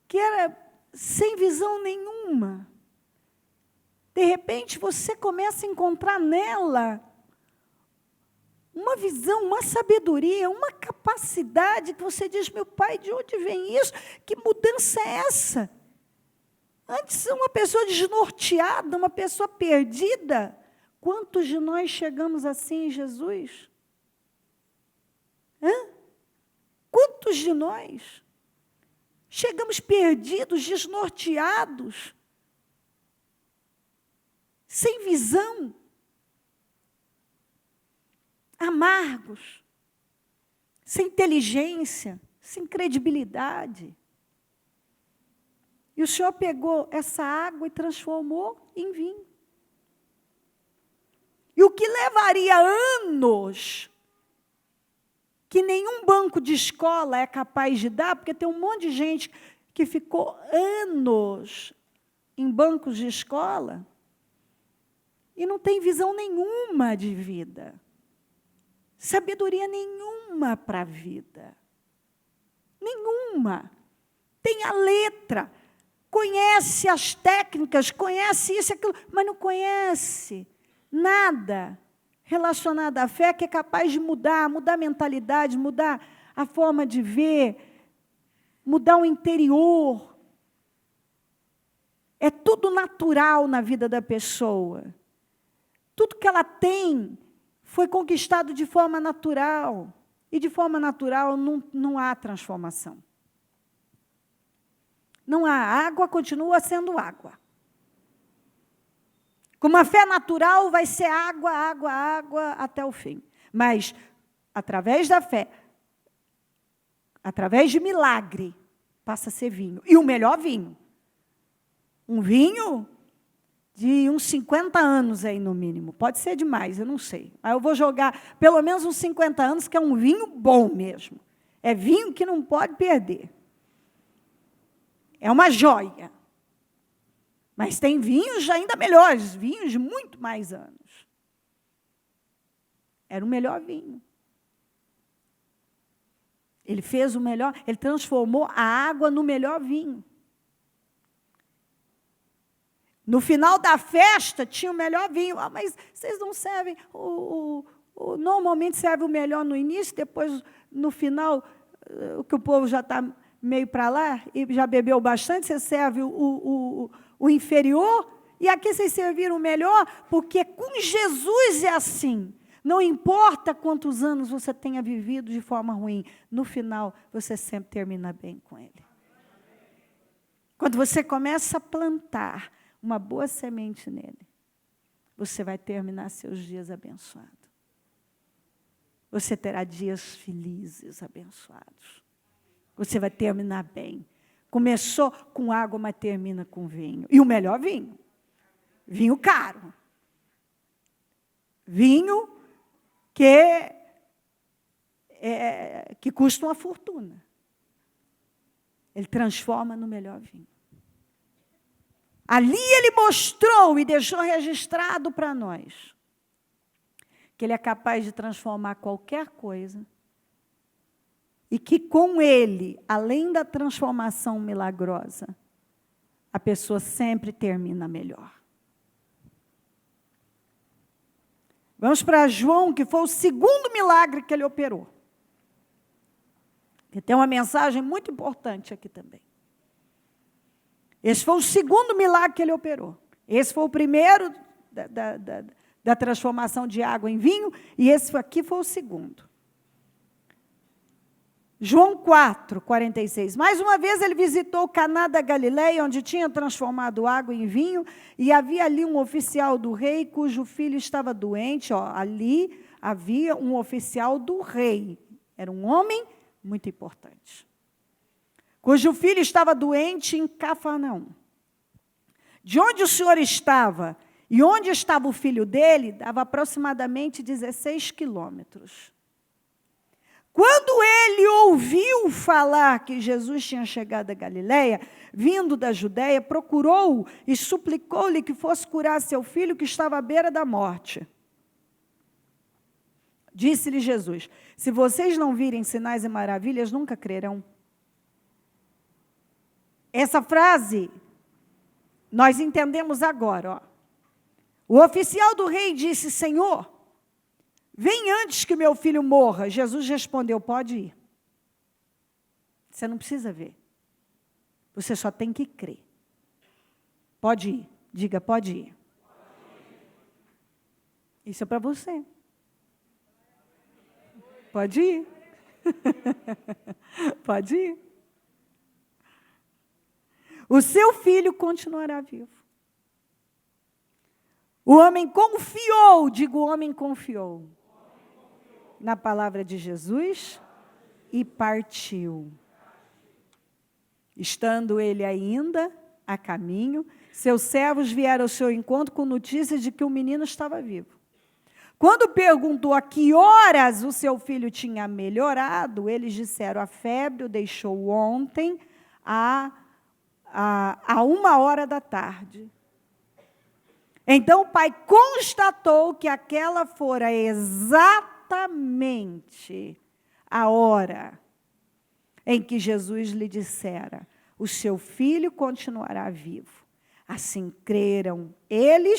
que era sem visão nenhuma, de repente você começa a encontrar nela uma visão, uma sabedoria, uma capacidade que você diz, meu pai, de onde vem isso? Que mudança é essa? Antes, uma pessoa desnorteada, uma pessoa perdida. Quantos de nós chegamos assim em Jesus? Quantos de nós chegamos perdidos, desnorteados, sem visão, amargos, sem inteligência, sem credibilidade. E o Senhor pegou essa água e transformou em vinho. E o que levaria anos, que nenhum banco de escola é capaz de dar, porque tem um monte de gente que ficou anos em bancos de escola e não tem visão nenhuma de vida, sabedoria nenhuma para a vida, nenhuma. Tem a letra, conhece as técnicas, conhece isso e aquilo, mas não conhece nada relacionado à fé que é capaz de mudar a mentalidade, mudar a forma de ver, mudar o interior. É tudo natural na vida da pessoa. Tudo que ela tem foi conquistado de forma natural. E de forma natural não há transformação. Não há. A água continua sendo água. Com uma fé natural, vai ser água, água, água, até o fim. Mas, através da fé, através de milagre, passa a ser vinho. E o melhor vinho. Um vinho de uns 50 anos aí, no mínimo. Pode ser demais, eu não sei. Aí eu vou jogar pelo menos uns 50 anos, que é um vinho bom mesmo. É vinho que não pode perder. É uma joia. Mas tem vinhos ainda melhores, vinhos de muito mais anos. Era o melhor vinho. Ele fez o melhor, ele transformou a água no melhor vinho. No final da festa, tinha o melhor vinho. Mas vocês não servem, normalmente serve o melhor no início, depois, no final, o que o povo já está meio para lá, e já bebeu bastante, você serve o inferior, e aqui vocês serviram o melhor, porque com Jesus é assim. Não importa quantos anos você tenha vivido de forma ruim, no final você sempre termina bem com Ele. Quando você começa a plantar uma boa semente nele, você vai terminar seus dias abençoados. Você terá dias felizes, abençoados. Você vai terminar bem. Começou com água, mas termina com vinho. E o melhor vinho. Vinho caro. Vinho que custa uma fortuna. Ele transforma no melhor vinho. Ali ele mostrou e deixou registrado para nós que ele é capaz de transformar qualquer coisa e que com ele, além da transformação milagrosa, a pessoa sempre termina melhor. Vamos para João, que foi o segundo milagre que ele operou. Que tem uma mensagem muito importante aqui também. Esse foi o segundo milagre que ele operou. Esse foi o primeiro da transformação de água em vinho, e esse aqui foi o segundo. João 4, 46. Mais uma vez ele visitou Caná da Galileia, onde tinha transformado água em vinho, e havia ali um oficial do rei, cujo filho estava doente. Ali havia um oficial do rei. Era um homem muito importante. Cujo filho estava doente em Cafarnaum. De onde o Senhor estava e onde estava o filho dele, dava aproximadamente 16 quilômetros. Quando ele ouviu falar que Jesus tinha chegado a Galileia, vindo da Judéia, procurou-o e suplicou-lhe que fosse curar seu filho, que estava à beira da morte. Disse-lhe Jesus: se vocês não virem sinais e maravilhas, nunca crerão. Essa frase, nós entendemos agora. Ó. O oficial do rei disse: Senhor, vem antes que meu filho morra. Jesus respondeu: pode ir. Você não precisa ver. Você só tem que crer. Pode ir. Diga, pode ir. Isso é para você. Pode ir. Pode ir. O seu filho continuará vivo. O homem confiou, digo, o homem confiou na palavra de Jesus e partiu. Estando ele ainda a caminho, seus servos vieram ao seu encontro com notícias de que o menino estava vivo. Quando perguntou a que horas o seu filho tinha melhorado, eles disseram: a febre o deixou ontem a 1h da tarde. Então o pai constatou que aquela fora exatamente a hora em que Jesus lhe dissera: o seu filho continuará vivo. Assim creram ele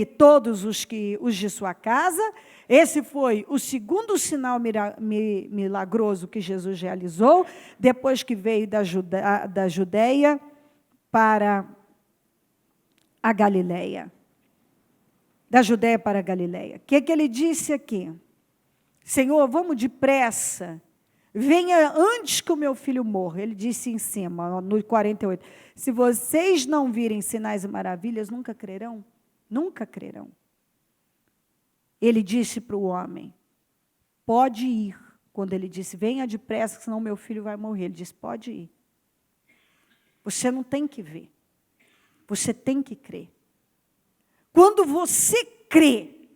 e todos os de sua casa. Esse foi o segundo sinal milagroso que Jesus realizou, depois que veio da Judéia para a Galileia. Da Judéia para a Galileia. O que ele disse aqui? Senhor, vamos depressa. Venha antes que o meu filho morra. Ele disse em cima, no 48. Se vocês não virem sinais e maravilhas, nunca crerão. Nunca crerão. Ele disse para o homem: pode ir. Quando ele disse: venha depressa, senão meu filho vai morrer. Ele disse: pode ir. Você não tem que ver. Você tem que crer. Quando você crê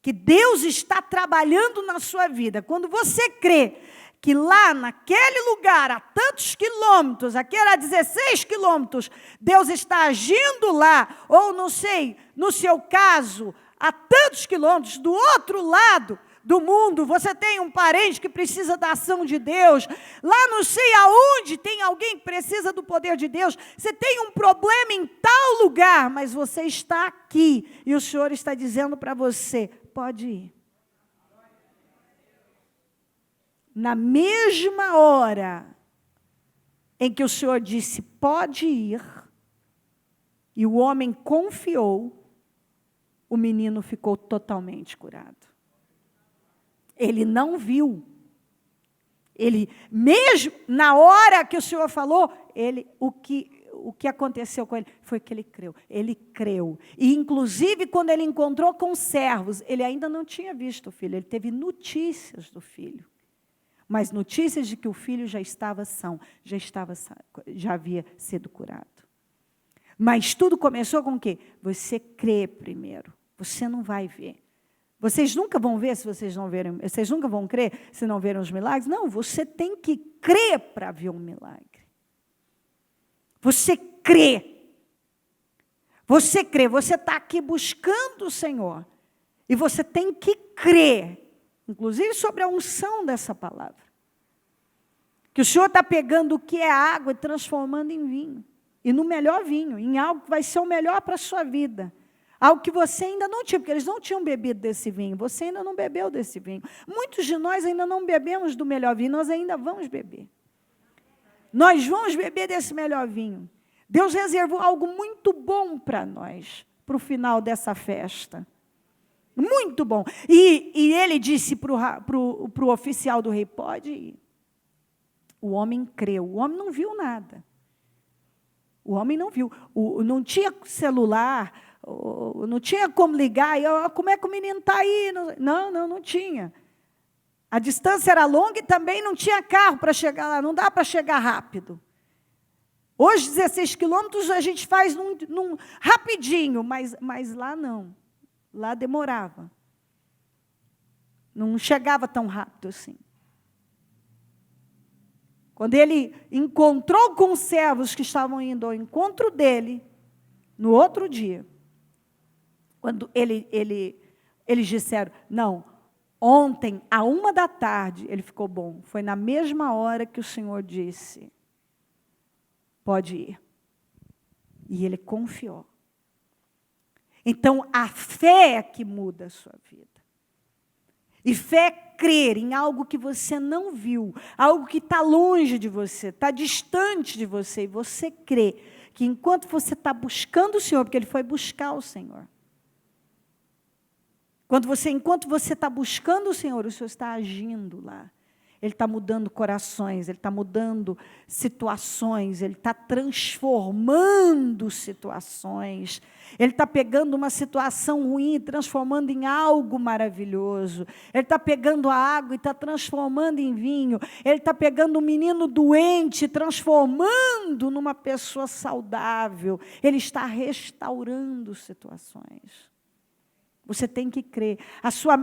que Deus está trabalhando na sua vida, quando você crê que lá naquele lugar, a tantos quilômetros, aquele a 16 quilômetros, Deus está agindo lá, ou não sei, no seu caso, a tantos quilômetros, do outro lado do mundo, você tem um parente que precisa da ação de Deus, lá não sei aonde tem alguém que precisa do poder de Deus, você tem um problema em tal lugar, mas você está aqui, e o Senhor está dizendo para você: pode ir. Na mesma hora em que o Senhor disse: pode ir, e o homem confiou, o menino ficou totalmente curado. Ele não viu. Ele, mesmo na hora que o Senhor falou, o que aconteceu com ele foi que ele creu. Ele creu. E, inclusive, quando ele encontrou com os servos, ele ainda não tinha visto o filho. Ele teve notícias do filho. Mas notícias de que o filho já estava são, já havia sido curado. Mas tudo começou com o quê? Você crê primeiro. Você não vai ver. Vocês nunca vão ver se vocês não verem, vocês nunca vão crer se não verem os milagres? Não, você tem que crer para ver um milagre. Você crê. Você crê, você está aqui buscando o Senhor. E você tem que crer, inclusive sobre a unção dessa palavra. Que o Senhor está pegando o que é água e transformando em vinho. E no melhor vinho, em algo que vai ser o melhor para a sua vida. Algo que você ainda não tinha, porque eles não tinham bebido desse vinho. Você ainda não bebeu desse vinho. Muitos de nós ainda não bebemos do melhor vinho, nós ainda vamos beber. Nós vamos beber desse melhor vinho. Deus reservou algo muito bom para nós, para o final dessa festa. Muito bom. E ele disse para o oficial do rei, pode ir. O homem creu, o homem não viu nada. O homem não viu. Não tinha celular, não tinha como ligar, como é que o menino está aí? Não tinha. A distância era longa e também não tinha carro para chegar lá, não dá para chegar rápido. Hoje, 16 quilômetros a gente faz rapidinho, mas lá não. Lá demorava. Não chegava tão rápido assim. Quando ele encontrou com os servos que estavam indo ao encontro dele, no outro dia, quando eles disseram, não, ontem, à 13h, ele ficou bom. Foi na mesma hora que o Senhor disse, pode ir. E ele confiou. Então, a fé é que muda a sua vida. E fé é crer em algo que você não viu, algo que está longe de você, está distante de você, e você crê que enquanto você está buscando o Senhor, porque ele foi buscar o Senhor, enquanto você está buscando o Senhor está agindo lá. Ele está mudando corações, ele está mudando situações, ele está transformando situações. Ele está pegando uma situação ruim e transformando em algo maravilhoso. Ele está pegando a água e está transformando em vinho. Ele está pegando um menino doente e transformando numa pessoa saudável. Ele está restaurando situações. Você tem que crer.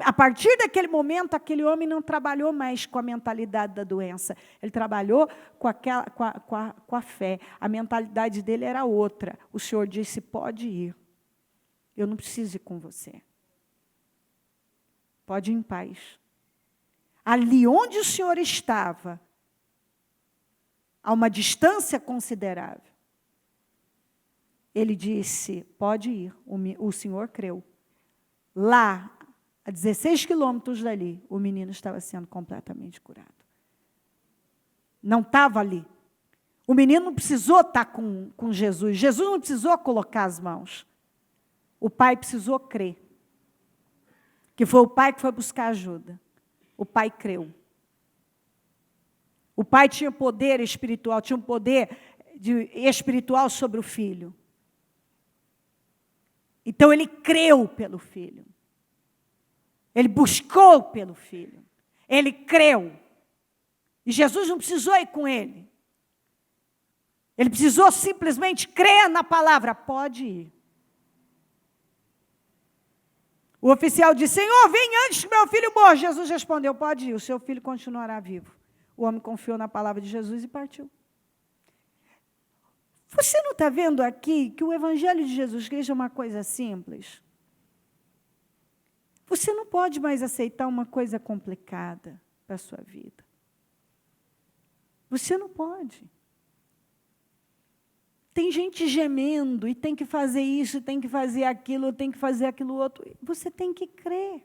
A partir daquele momento, aquele homem não trabalhou mais com a mentalidade da doença. Ele trabalhou com a fé. A mentalidade dele era outra. O Senhor disse, pode ir. Eu não preciso ir com você. Pode ir em paz. Ali onde o Senhor estava, a uma distância considerável, ele disse, pode ir. O Senhor creu. Lá, a 16 quilômetros dali, o menino estava sendo completamente curado. Não estava ali. O menino não precisou estar com Jesus. Jesus não precisou colocar as mãos. O pai precisou crer. Que foi o pai que foi buscar ajuda. O pai creu. O pai tinha poder espiritual, tinha um poder espiritual sobre o filho. Então, ele creu pelo filho. Ele buscou pelo filho. Ele creu. E Jesus não precisou ir com ele. Ele precisou simplesmente crer na palavra. Pode ir. O oficial disse, Senhor, vem antes que meu filho morra. Jesus respondeu, pode ir, o seu filho continuará vivo. O homem confiou na palavra de Jesus e partiu. Você não está vendo aqui que o Evangelho de Jesus Cristo é uma coisa simples? Você não pode mais aceitar uma coisa complicada para a sua vida. Você não pode. Tem gente gemendo e tem que fazer isso, tem que fazer aquilo, tem que fazer aquilo outro. Você tem que crer.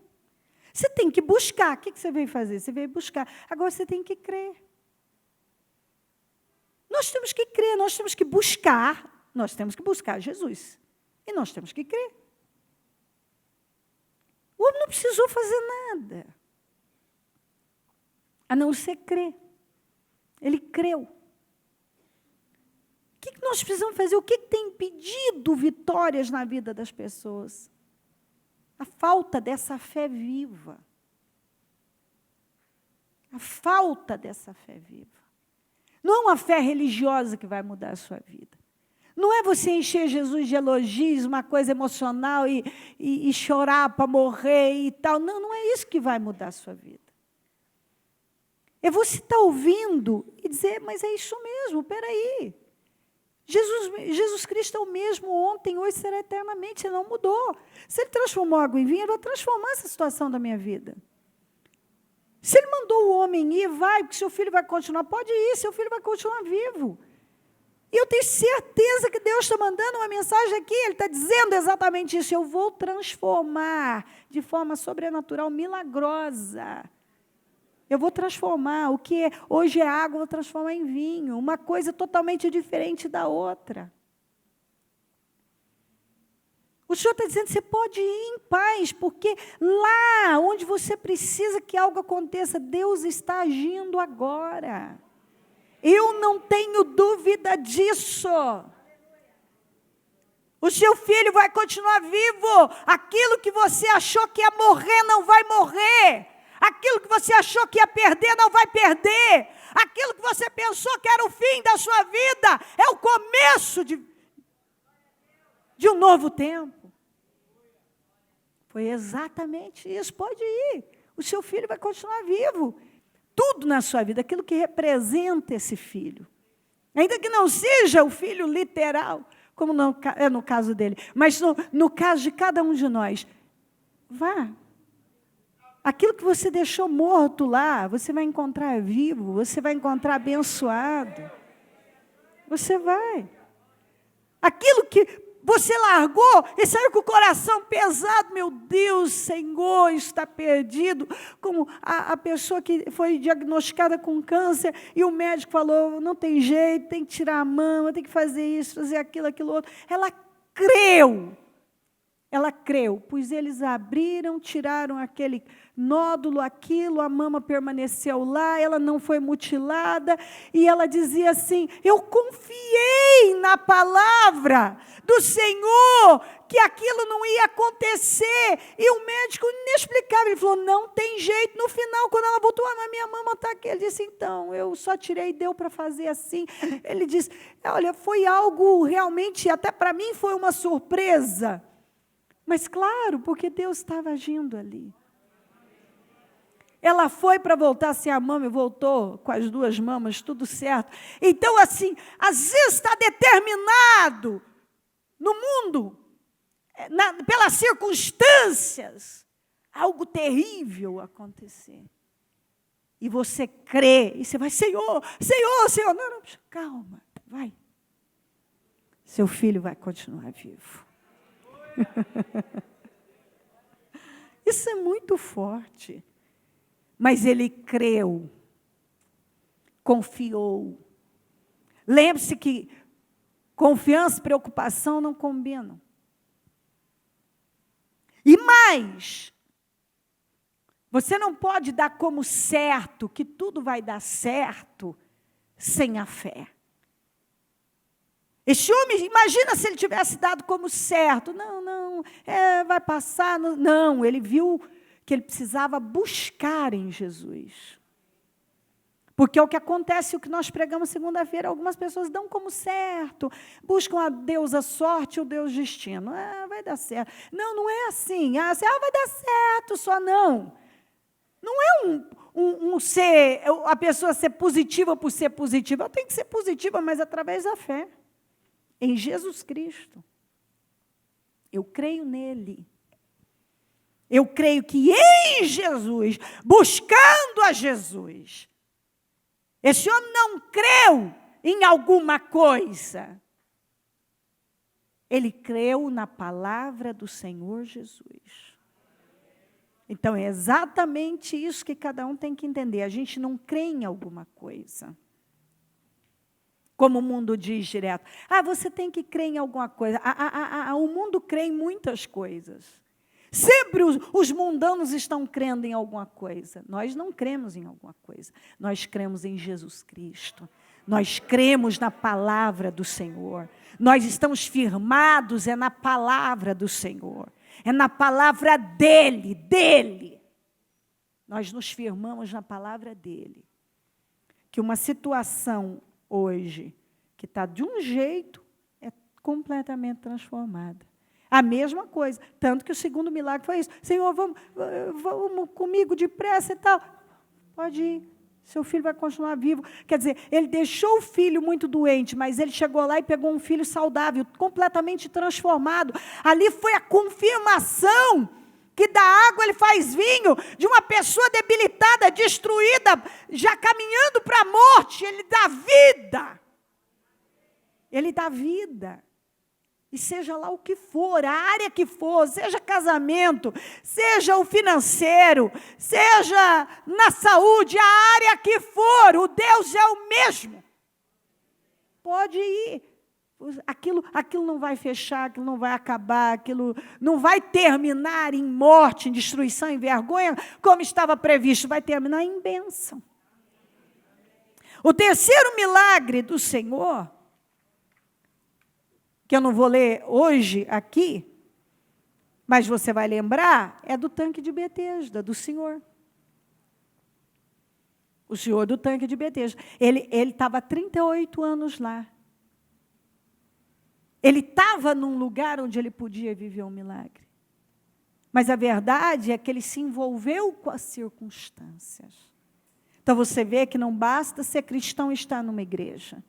Você tem que buscar. O que você veio fazer? Você veio buscar. Agora você tem que crer. Nós temos que crer, nós temos que buscar Jesus. E nós temos que crer. O homem não precisou fazer nada, a não ser crer. Ele creu. O que nós precisamos fazer? O que tem impedido vitórias na vida das pessoas? A falta dessa fé viva. A falta dessa fé viva. Não é uma fé religiosa que vai mudar a sua vida. Não é você encher Jesus de elogios, uma coisa emocional e chorar para morrer e tal. Não, não é isso que vai mudar a sua vida. É você estar ouvindo e dizer, mas é isso mesmo, peraí. Jesus Cristo é o mesmo ontem, hoje, será eternamente, ele não mudou. Se ele transformou água em vinho, ele vai transformar essa situação da minha vida. Se ele mandou o homem ir, vai, porque seu filho vai continuar, pode ir, seu filho vai continuar vivo. E eu tenho certeza que Deus está mandando uma mensagem aqui, Ele está dizendo exatamente isso, eu vou transformar de forma sobrenatural, milagrosa. Eu vou transformar, o que hoje é água, eu vou transformar em vinho, uma coisa totalmente diferente da outra. O Senhor está dizendo, você pode ir em paz, porque lá onde você precisa que algo aconteça, Deus está agindo agora. Eu não tenho dúvida disso. O seu filho vai continuar vivo. Aquilo que você achou que ia morrer, não vai morrer. Aquilo que você achou que ia perder, não vai perder. Aquilo que você pensou que era o fim da sua vida, é o começo de um novo tempo. Foi exatamente isso. Pode ir. O seu filho vai continuar vivo. Tudo na sua vida, aquilo que representa esse filho. Ainda que não seja o filho literal, como é no caso dele, mas no caso de cada um de nós. Vá. Aquilo que você deixou morto lá, você vai encontrar vivo, você vai encontrar abençoado. Você vai. Aquilo que você largou e saiu com o coração pesado, meu Deus, Senhor, está perdido. Como a pessoa que foi diagnosticada com câncer e o médico falou, não tem jeito, tem que tirar a mão, tem que fazer isso, fazer aquilo outro. Ela creu, pois eles abriram, tiraram aquele nódulo, aquilo, a mama permaneceu lá, ela não foi mutilada, e ela dizia assim, eu confiei na palavra do Senhor, que aquilo não ia acontecer, e o médico inexplicável, ele falou, não tem jeito, no final, quando ela voltou, a minha mama está aqui, ele disse, então, eu só tirei, deu para fazer assim, ele disse, olha, foi algo realmente, até para mim foi uma surpresa, mas claro, porque Deus estava agindo ali. Ela foi para voltar sem a mama e voltou com as duas mamas, tudo certo. Então, assim, às vezes está determinado no mundo, pelas circunstâncias, algo terrível acontecer. E você crê, e você vai, Senhor, não, calma, vai. Seu filho vai continuar vivo. Isso é muito forte. Mas ele creu, confiou. Lembre-se que confiança e preocupação não combinam. E mais, você não pode dar como certo que tudo vai dar certo sem a fé. Esse homem, imagina se ele tivesse dado como certo. Não, vai passar. Não, ele viu que ele precisava buscar em Jesus. Porque é o que acontece, o que nós pregamos segunda-feira, algumas pessoas dão como certo, buscam a Deus a sorte, o Deus destino. Vai dar certo. Não é assim. Vai dar certo, só não. Não é a pessoa ser positiva por ser positiva. Ela tem que ser positiva, mas através da fé. Em Jesus Cristo. Eu creio nele. Eu creio que em Jesus, buscando a Jesus, esse homem não creu em alguma coisa. Ele creu na palavra do Senhor Jesus. Então, é exatamente isso que cada um tem que entender. A gente não crê em alguma coisa. Como o mundo diz direto. Você tem que crer em alguma coisa. O mundo crê em muitas coisas. Sempre os mundanos estão crendo em alguma coisa. Nós não cremos em alguma coisa. Nós cremos em Jesus Cristo. Nós cremos na palavra do Senhor. Nós estamos firmados na palavra do Senhor. É na palavra dele. Nós nos firmamos na palavra dele. Que uma situação hoje que está de um jeito é completamente transformada. A mesma coisa. Tanto que o segundo milagre foi isso. Senhor, vamos comigo depressa e tal. Pode ir. Seu filho vai continuar vivo. Quer dizer, ele deixou o filho muito doente, mas ele chegou lá e pegou um filho saudável, completamente transformado. Ali foi a confirmação que da água ele faz vinho, de uma pessoa debilitada, destruída, já caminhando para a morte. Ele dá vida. Ele dá vida. E seja lá o que for, a área que for, seja casamento, seja o financeiro, seja na saúde, a área que for, o Deus é o mesmo. Pode ir. Aquilo não vai fechar, aquilo não vai acabar, aquilo não vai terminar em morte, em destruição, em vergonha, como estava previsto, vai terminar em bênção. O terceiro milagre do Senhor, que eu não vou ler hoje aqui, mas você vai lembrar, é do tanque de Betesda, do Senhor. O Senhor do tanque de Betesda. Ele estava há 38 anos lá. Ele estava num lugar onde ele podia viver um milagre. Mas a verdade é que ele se envolveu com as circunstâncias. Então você vê que não basta ser cristão e estar numa igreja.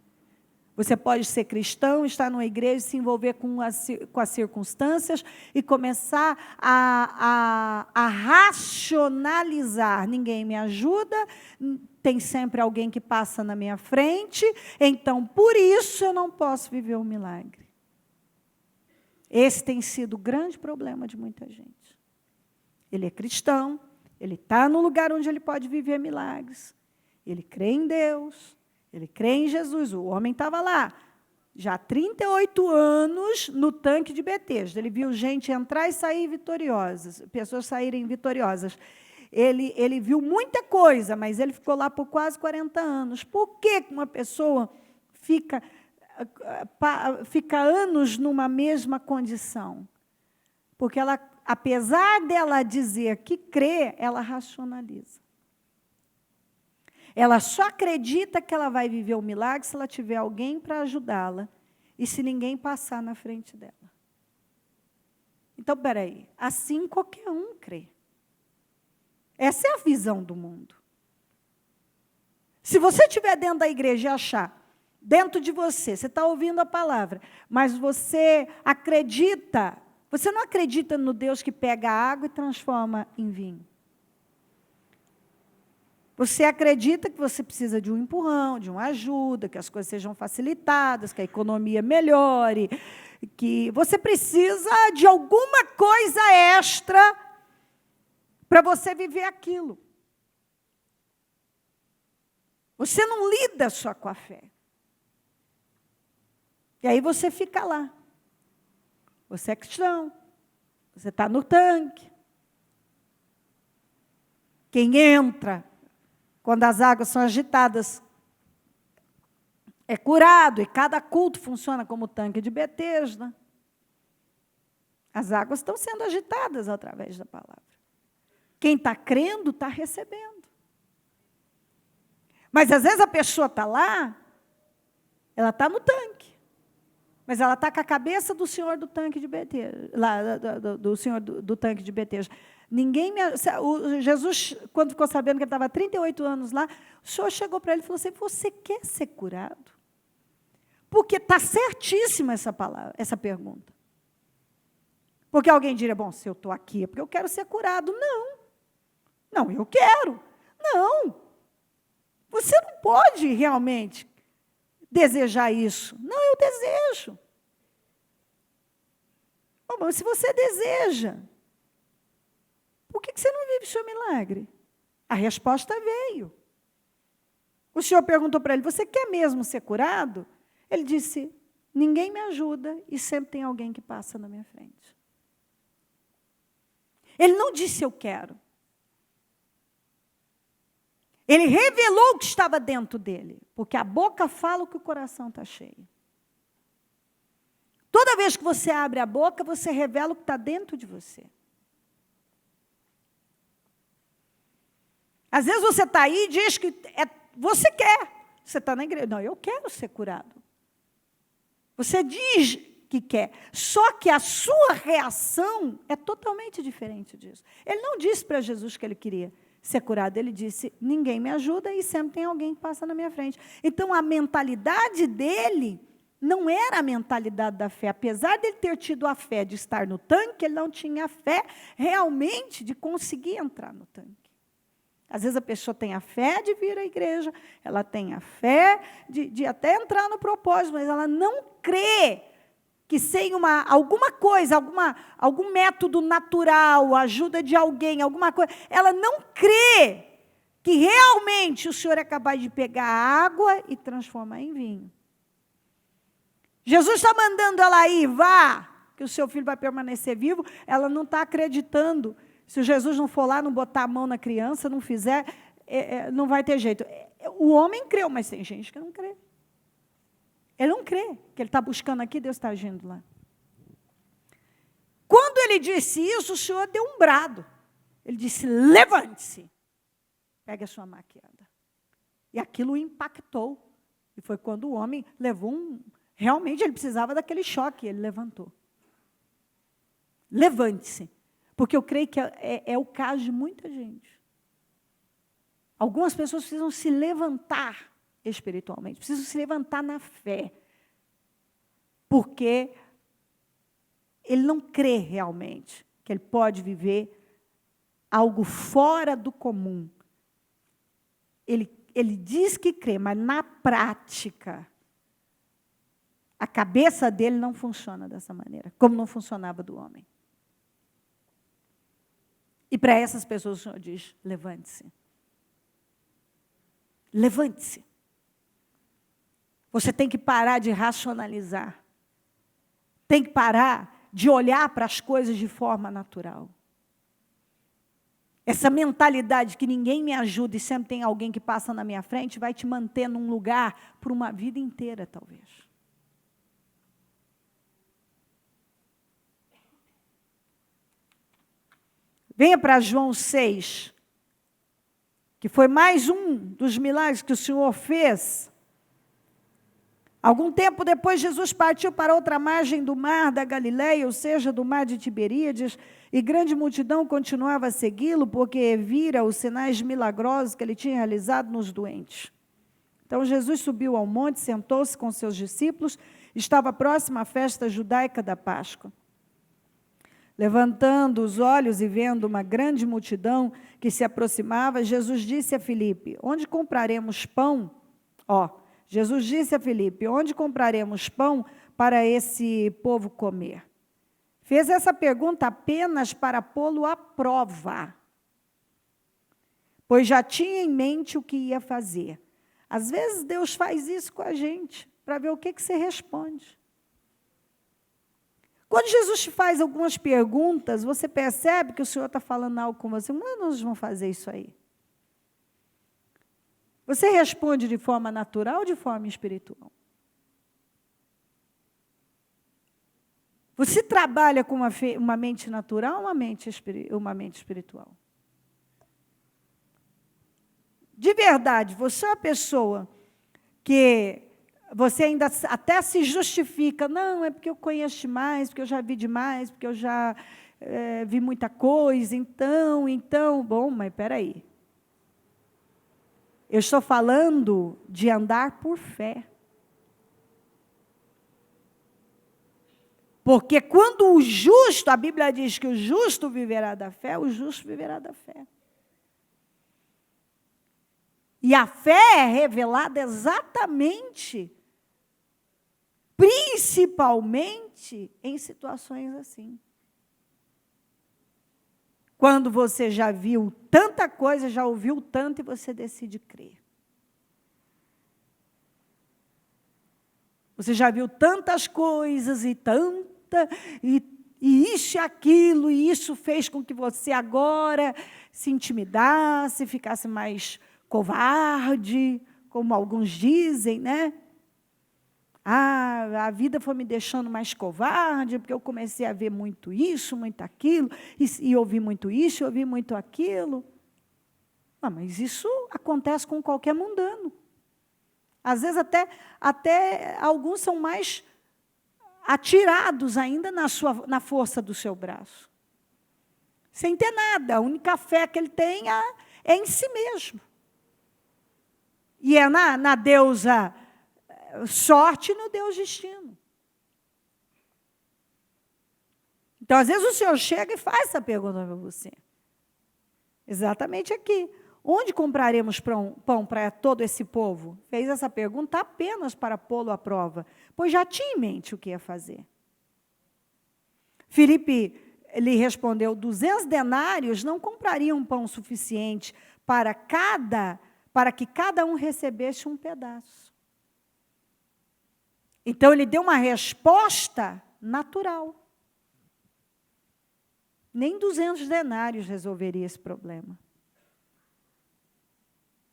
Você pode ser cristão, estar numa igreja e se envolver com as circunstâncias e começar a racionalizar. Ninguém me ajuda, tem sempre alguém que passa na minha frente, então, por isso, eu não posso viver um milagre. Esse tem sido o grande problema de muita gente. Ele é cristão, ele está no lugar onde ele pode viver milagres, ele crê em Deus, ele crê em Jesus. O homem estava lá, já há 38 anos, no tanque de Betesda. Ele viu gente entrar e sair vitoriosas, pessoas saírem vitoriosas. Ele viu muita coisa, mas ele ficou lá por quase 40 anos. Por que uma pessoa fica anos numa mesma condição? Porque ela, apesar dela dizer que crê, ela racionaliza. Ela só acredita que ela vai viver o milagre se ela tiver alguém para ajudá-la e se ninguém passar na frente dela. Então, espera aí, assim qualquer um crê. Essa é a visão do mundo. Se você estiver dentro da igreja e achar, dentro de você está ouvindo a palavra, mas você acredita, você não acredita no Deus que pega a água e transforma em vinho. Você acredita que você precisa de um empurrão, de uma ajuda, que as coisas sejam facilitadas, que a economia melhore, que você precisa de alguma coisa extra para você viver aquilo. Você não lida só com a fé. E aí você fica lá. Você é cristão, você está no tanque. Quem entra quando as águas são agitadas, é curado, e cada culto funciona como o tanque de Betesda. As águas estão sendo agitadas através da palavra. Quem está crendo, está recebendo. Mas, às vezes, a pessoa está lá, ela está no tanque, mas ela está com a cabeça do senhor do tanque de Betesda, lá, do senhor do tanque de Betesda. Jesus, quando ficou sabendo que ele estava há 38 anos lá, o Senhor chegou para ele e falou assim: você quer ser curado? Porque está certíssima essa pergunta. Porque alguém diria, bom, se eu estou aqui é porque eu quero ser curado. Não, eu quero. Não, você não pode realmente desejar isso. Não, eu desejo. Bom, mas se você deseja, por que você não vive o seu milagre? A resposta veio. O Senhor perguntou para ele, você quer mesmo ser curado? Ele disse, ninguém me ajuda e sempre tem alguém que passa na minha frente. Ele não disse eu quero. Ele revelou o que estava dentro dele, porque a boca fala o que o coração está cheio. Toda vez que você abre a boca, você revela o que está dentro de você. Às vezes você está aí e diz que você quer. Você está na igreja. Não, eu quero ser curado. Você diz que quer. Só que a sua reação é totalmente diferente disso. Ele não disse para Jesus que ele queria ser curado. Ele disse, ninguém me ajuda e sempre tem alguém que passa na minha frente. Então, a mentalidade dele não era a mentalidade da fé. Apesar de ele ter tido a fé de estar no tanque, ele não tinha a fé realmente de conseguir entrar no tanque. Às vezes a pessoa tem a fé de vir à igreja, ela tem a fé de até entrar no propósito, mas ela não crê que sem alguma coisa, algum método natural, ajuda de alguém, alguma coisa, ela não crê que realmente o Senhor é capaz de pegar a água e transformar em vinho. Jesus está mandando ela ir, vá, que o seu filho vai permanecer vivo, ela não está acreditando. Se Jesus não for lá, não botar a mão na criança, não fizer, não vai ter jeito. O homem creu, mas tem gente que não crê. Ele não crê, que ele está buscando aqui, Deus está agindo lá. Quando ele disse isso, o Senhor deu um brado. Ele disse, levante-se, pegue a sua maquiada. E aquilo o impactou. E foi quando o homem levou realmente ele precisava daquele choque, ele levantou. Levante-se. Porque eu creio que é o caso de muita gente. Algumas pessoas precisam se levantar espiritualmente, precisam se levantar na fé. Porque ele não crê realmente que ele pode viver algo fora do comum. Ele diz que crê, mas na prática, a cabeça dele não funciona dessa maneira, como não funcionava do homem. E para essas pessoas o Senhor diz, levante-se. Levante-se. Você tem que parar de racionalizar. Tem que parar de olhar para as coisas de forma natural. Essa mentalidade que ninguém me ajuda e sempre tem alguém que passa na minha frente vai te manter num lugar por uma vida inteira, talvez. Venha para João 6, que foi mais um dos milagres que o Senhor fez. Algum tempo depois, Jesus partiu para outra margem do mar da Galileia, ou seja, do mar de Tiberíades, e grande multidão continuava a segui-lo, porque vira os sinais milagrosos que ele tinha realizado nos doentes. Então, Jesus subiu ao monte, sentou-se com seus discípulos, estava próxima à festa judaica da Páscoa. Levantando os olhos e vendo uma grande multidão que se aproximava, Jesus disse a Filipe, onde compraremos pão? Jesus disse a Filipe, onde compraremos pão para esse povo comer? Fez essa pergunta apenas para pô-lo à prova, pois já tinha em mente o que ia fazer. Às vezes Deus faz isso com a gente, para ver o que você responde. Quando Jesus te faz algumas perguntas, você percebe que o Senhor está falando algo com você. Não, nós vamos fazer isso aí. Você responde de forma natural ou de forma espiritual? Você trabalha com uma mente natural ou uma mente espiritual? De verdade, você é uma pessoa que você ainda até se justifica, não, é porque eu conheço demais, porque eu já vi demais, porque eu já vi muita coisa, então, bom, mas espera aí. Eu estou falando de andar por fé. Porque quando o justo, a Bíblia diz que o justo viverá da fé, o justo viverá da fé. E a fé é revelada exatamente, principalmente em situações assim. Quando você já viu tanta coisa, já ouviu tanto e você decide crer. Você já viu tantas coisas e e isso e aquilo, e isso fez com que você agora se intimidasse, ficasse mais covarde, como alguns dizem, né? A vida foi me deixando mais covarde, porque eu comecei a ver muito isso, muito aquilo, e ouvir muito isso, e ouvir muito aquilo. Mas isso acontece com qualquer mundano. Às vezes até alguns são mais atirados ainda na força do seu braço. Sem ter nada, a única fé que ele tem é em si mesmo. E é na deusa sorte e no Deus destino. Então, às vezes o Senhor chega e faz essa pergunta para você. Exatamente aqui. Onde compraremos pão para todo esse povo? Fez essa pergunta apenas para pô-lo à prova, pois já tinha em mente o que ia fazer. Filipe lhe respondeu, 200 denários não comprariam pão suficiente para que cada um recebesse um pedaço. Então, ele deu uma resposta natural. Nem 200 denários resolveria esse problema.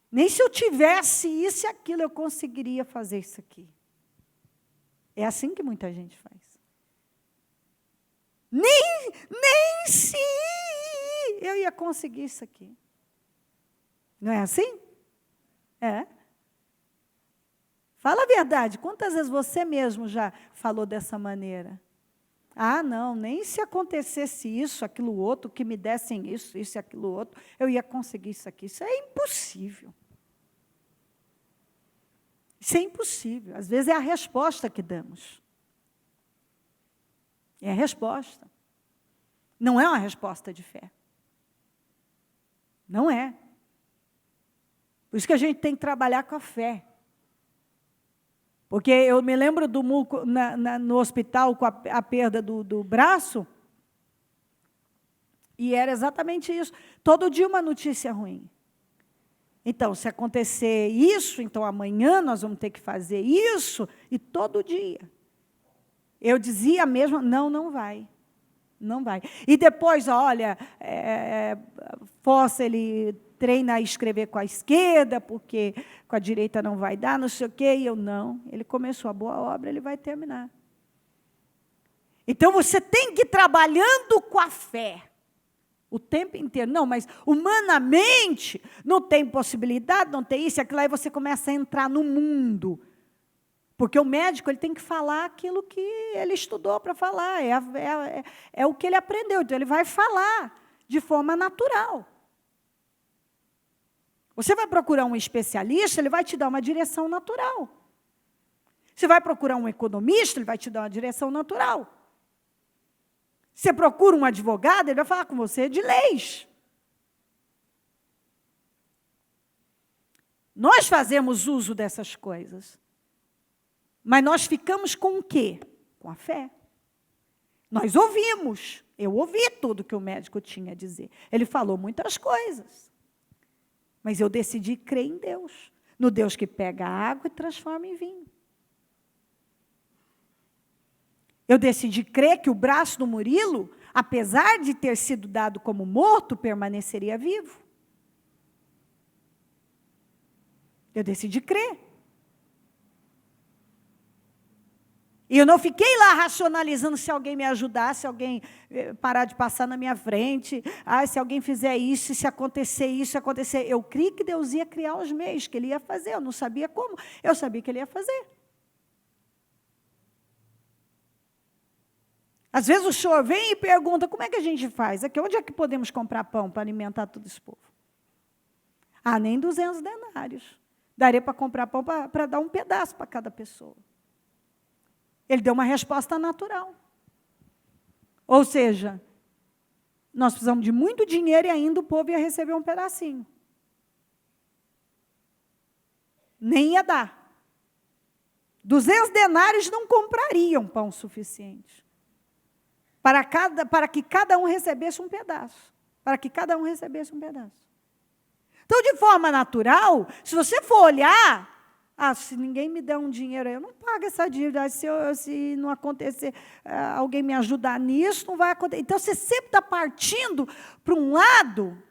Nem se eu tivesse isso e aquilo, eu conseguiria fazer isso aqui. É assim que muita gente faz. Nem se eu ia conseguir isso aqui. Não é assim? É. Fala a verdade, quantas vezes você mesmo já falou dessa maneira? Ah, não, nem se acontecesse isso, aquilo outro, que me dessem isso e aquilo outro, eu ia conseguir isso aqui. Isso é impossível. Isso é impossível. Às vezes é a resposta que damos. É a resposta. Não é uma resposta de fé. Não é. Por isso que a gente tem que trabalhar com a fé. Porque eu me lembro do Muco no hospital com a perda do braço, e era exatamente isso. Todo dia uma notícia ruim. Então, se acontecer isso, então amanhã nós vamos ter que fazer isso, e todo dia. Eu dizia mesmo, não vai. Não vai. E depois, olha, Fossa, ele treina a escrever com a esquerda, porque com a direita não vai dar, não sei o quê, e eu não. Ele começou a boa obra, ele vai terminar. Então, você tem que ir trabalhando com a fé. O tempo inteiro. Não, mas humanamente, não tem possibilidade, não tem isso, aquilo, aí você começa a entrar no mundo. Porque o médico ele tem que falar aquilo que ele estudou para falar, é o que ele aprendeu, então ele vai falar de forma natural. Você vai procurar um especialista, ele vai te dar uma direção natural. Você vai procurar um economista, ele vai te dar uma direção natural. Você procura um advogado, ele vai falar com você de leis. Nós fazemos uso dessas coisas. Mas nós ficamos com o quê? Com a fé. Nós ouvimos. Eu ouvi tudo que o médico tinha a dizer. Ele falou muitas coisas. Mas eu decidi crer em Deus. No Deus que pega a água e transforma em vinho. Eu decidi crer que o braço do Murilo, apesar de ter sido dado como morto, permaneceria vivo. Eu decidi crer. E eu não fiquei lá racionalizando se alguém me ajudar, se alguém parar de passar na minha frente, se alguém fizer isso, se acontecer isso, acontecer. Eu criei que Deus ia criar os meios, que Ele ia fazer. Eu não sabia como, eu sabia que Ele ia fazer. Às vezes o senhor vem e pergunta, como é que a gente faz? Aqui, onde é que podemos comprar pão para alimentar todo esse povo? Nem 200 denários. Daria para comprar pão para dar um pedaço para cada pessoa. Ele deu uma resposta natural. Ou seja, nós precisamos de muito dinheiro e ainda o povo ia receber um pedacinho. Nem ia dar. 200 denários não comprariam pão suficiente. Para que cada um recebesse um pedaço. Para que cada um recebesse um pedaço. Então, de forma natural, se você for olhar, Se ninguém me der um dinheiro, eu não pago essa dívida. Se não acontecer, alguém me ajudar nisso, não vai acontecer. Então, você sempre está partindo para um lado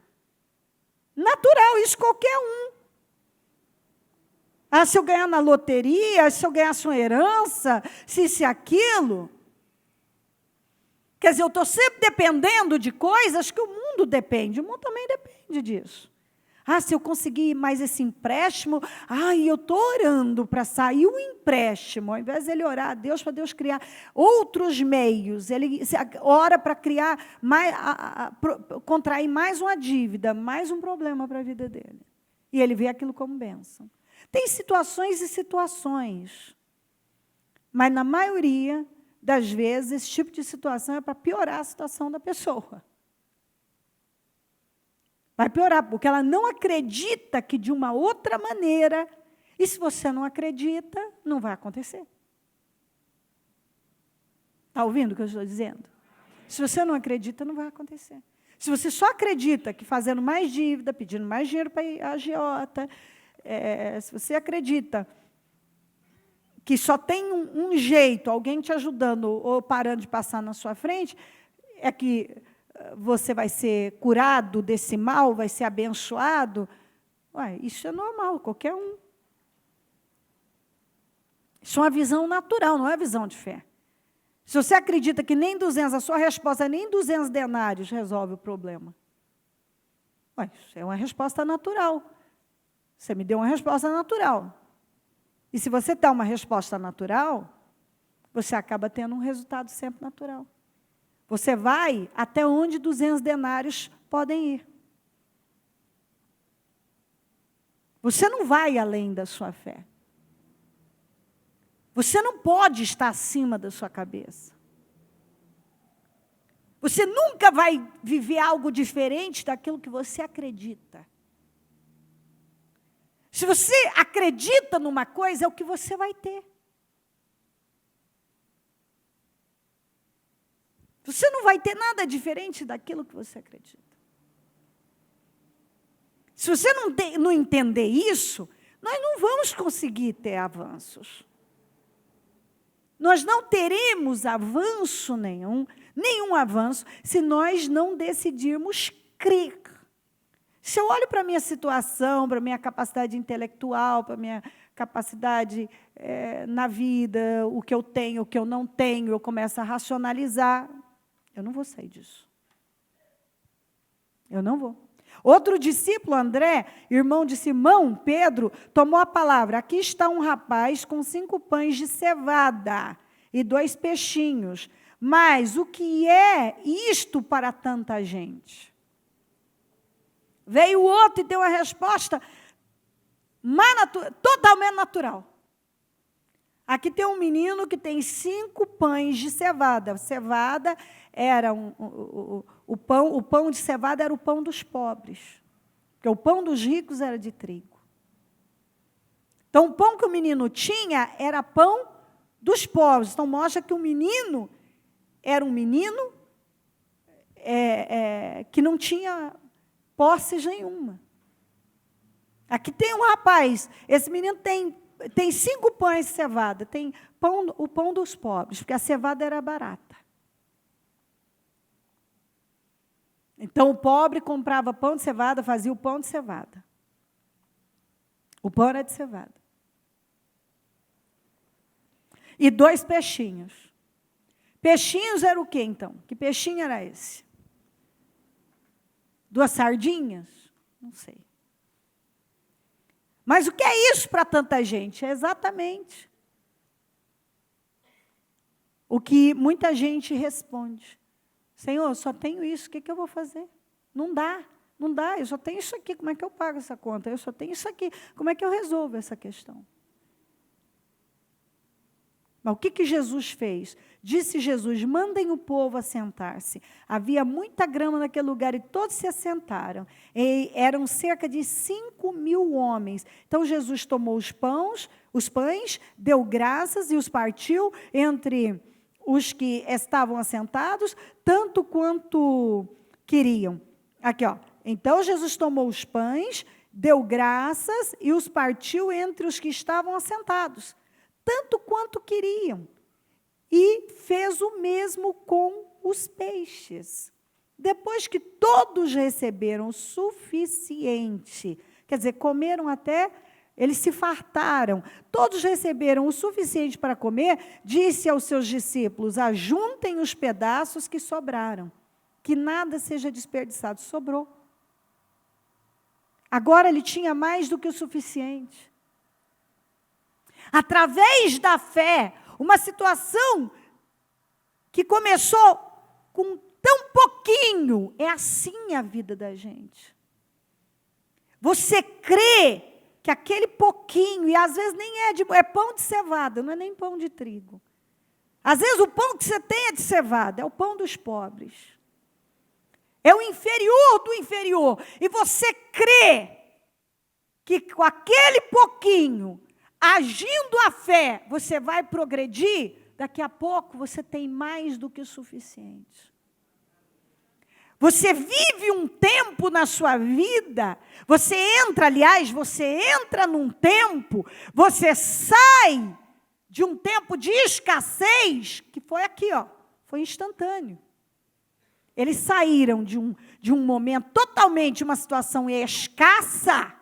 natural, isso qualquer um. Se eu ganhar na loteria, se eu ganhasse uma herança, se aquilo. Quer dizer, eu estou sempre dependendo de coisas que o mundo depende. O mundo também depende disso. Se eu conseguir mais esse empréstimo, eu estou orando para sair o empréstimo. Ao invés de ele orar a Deus, para Deus criar outros meios, ele ora para criar contrair mais uma dívida, mais um problema para a vida dele. E ele vê aquilo como bênção. Tem situações e situações, mas na maioria das vezes, esse tipo de situação é para piorar a situação da pessoa. Vai piorar, porque ela não acredita que de uma outra maneira, e se você não acredita, não vai acontecer. Está ouvindo o que eu estou dizendo? Se você não acredita, não vai acontecer. Se você só acredita que fazendo mais dívida, pedindo mais dinheiro para a agiota, se você acredita que só tem um jeito, alguém te ajudando ou parando de passar na sua frente, é que você vai ser curado desse mal, vai ser abençoado. Isso é normal, qualquer um. Isso é uma visão natural, não é visão de fé. Se você acredita que nem 200, a sua resposta nem 200 denários resolve o problema. Isso é uma resposta natural. Você me deu uma resposta natural. E se você dá uma resposta natural, você acaba tendo um resultado sempre natural. Você vai até onde 200 denários podem ir. Você não vai além da sua fé. Você não pode estar acima da sua cabeça. Você nunca vai viver algo diferente daquilo que você acredita. Se você acredita numa coisa, é o que você vai ter. Você não vai ter nada diferente daquilo que você acredita. Se você não entender isso, nós não vamos conseguir ter avanços. Nós não teremos avanço nenhum avanço, se nós não decidirmos crer. Se eu olho para a minha situação, para a minha capacidade intelectual, para a minha capacidade na vida, o que eu tenho, o que eu não tenho, eu começo a racionalizar, eu não vou sair disso. Eu não vou. Outro discípulo, André, irmão de Simão, Pedro, tomou a palavra. Aqui está um rapaz com 5 pães de cevada e 2 peixinhos. Mas o que é isto para tanta gente? Veio o outro e deu a resposta totalmente natural. Aqui tem um menino que tem 5 pães de cevada. Cevada era o pão de cevada era o pão dos pobres. Porque o pão dos ricos era de trigo. Então, o pão que o menino tinha era pão dos pobres. Então, mostra que o menino era um menino que não tinha posses nenhuma. Aqui tem um rapaz, esse menino tem 5 pães de cevada, tem o pão dos pobres, porque a cevada era barata. Então, o pobre comprava pão de cevada, fazia o pão de cevada. O pão era de cevada. E 2 peixinhos. Peixinhos era o quê, então? Que peixinho era esse? 2 sardinhas? Não sei. Mas o que é isso para tanta gente? É exatamente o que muita gente responde. Senhor, eu só tenho isso, o que eu vou fazer? Não dá, eu só tenho isso aqui, como é que eu pago essa conta? Eu só tenho isso aqui, como é que eu resolvo essa questão? Mas o que Jesus fez? Disse Jesus, mandem o povo assentar-se. Havia muita grama naquele lugar e todos se assentaram. E eram cerca de 5.000 homens. Então, Jesus tomou os pães, deu graças e os partiu entre os que estavam assentados, tanto quanto queriam. Aqui, ó. Então, Jesus tomou os pães, deu graças e os partiu entre os que estavam assentados, tanto quanto queriam. E fez o mesmo com os peixes. Depois que todos receberam o suficiente, quer dizer, comeram até, eles se fartaram, todos receberam o suficiente para comer, disse aos seus discípulos: ajuntem os pedaços que sobraram, que nada seja desperdiçado. Sobrou. Agora ele tinha mais do que o suficiente. Através da fé, uma situação que começou com tão pouquinho, é assim a vida da gente. Você crê que aquele pouquinho, e às vezes nem é pão de cevada, não é nem pão de trigo. Às vezes o pão que você tem é de cevada, é o pão dos pobres. É o inferior do inferior. E você crê que com aquele pouquinho, agindo a fé, você vai progredir, daqui a pouco você tem mais do que o suficiente. Você vive um tempo na sua vida, você entra num tempo, você sai de um tempo de escassez, que foi aqui, foi instantâneo. Eles saíram de um momento totalmente, uma situação escassa,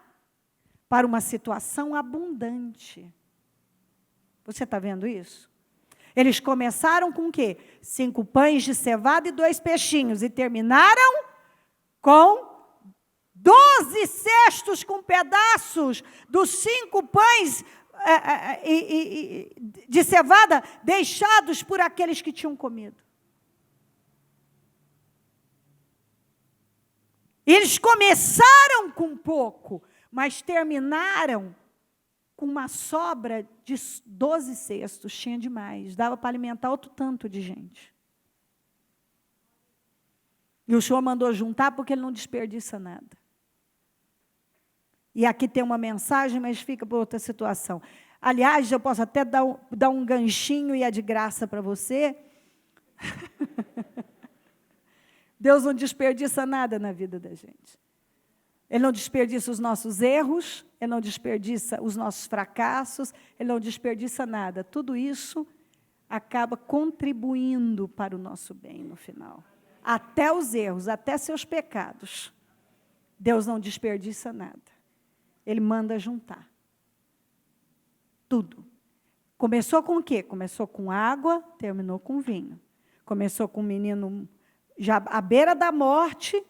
para uma situação abundante. Você está vendo isso? Eles começaram com o quê? 5 pães de cevada e 2 peixinhos. E terminaram com 12 cestos com pedaços dos 5 pães de cevada deixados por aqueles que tinham comido. Eles começaram com pouco, mas terminaram com uma sobra de 12 cestos, tinha demais, dava para alimentar outro tanto de gente. E o Senhor mandou juntar porque Ele não desperdiça nada. E aqui tem uma mensagem, mas fica para outra situação. Aliás, eu posso até dar um ganchinho e é de graça para você. Deus não desperdiça nada na vida da gente. Ele não desperdiça os nossos erros, Ele não desperdiça os nossos fracassos, Ele não desperdiça nada. Tudo isso acaba contribuindo para o nosso bem no final. Até os erros, até seus pecados. Deus não desperdiça nada. Ele manda juntar. Tudo. Começou com o quê? Começou com água, terminou com vinho. Começou com um menino já à beira da morte,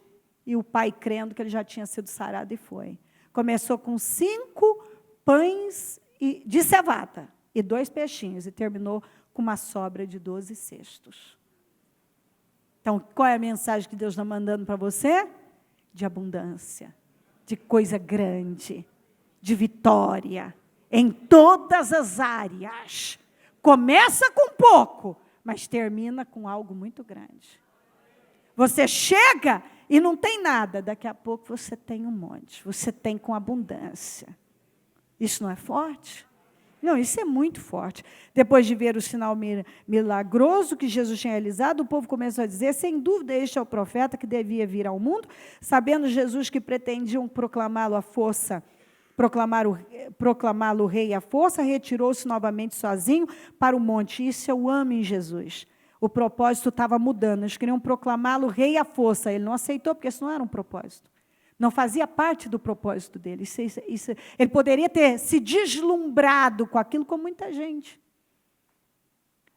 e o pai crendo que ele já tinha sido sarado e foi. Começou com 5 pães de cevada e 2 peixinhos, e terminou com uma sobra de 12 cestos. Então, qual é a mensagem que Deus está mandando para você? De abundância, de coisa grande, de vitória, em todas as áreas. Começa com pouco, mas termina com algo muito grande. Você chega e não tem nada, daqui a pouco você tem um monte, você tem com abundância. Isso não é forte? Não, isso é muito forte. Depois de ver o sinal milagroso que Jesus tinha realizado, o povo começou a dizer: sem dúvida este é o profeta que devia vir ao mundo. Sabendo Jesus que pretendiam proclamá-lo à força, proclamá-lo rei à força, retirou-se novamente sozinho para o monte. Isso eu amo em Jesus. O propósito estava mudando, eles queriam proclamá-lo rei à força. Ele não aceitou, porque isso não era um propósito. Não fazia parte do propósito dele. Ele poderia ter se deslumbrado com aquilo, como muita gente.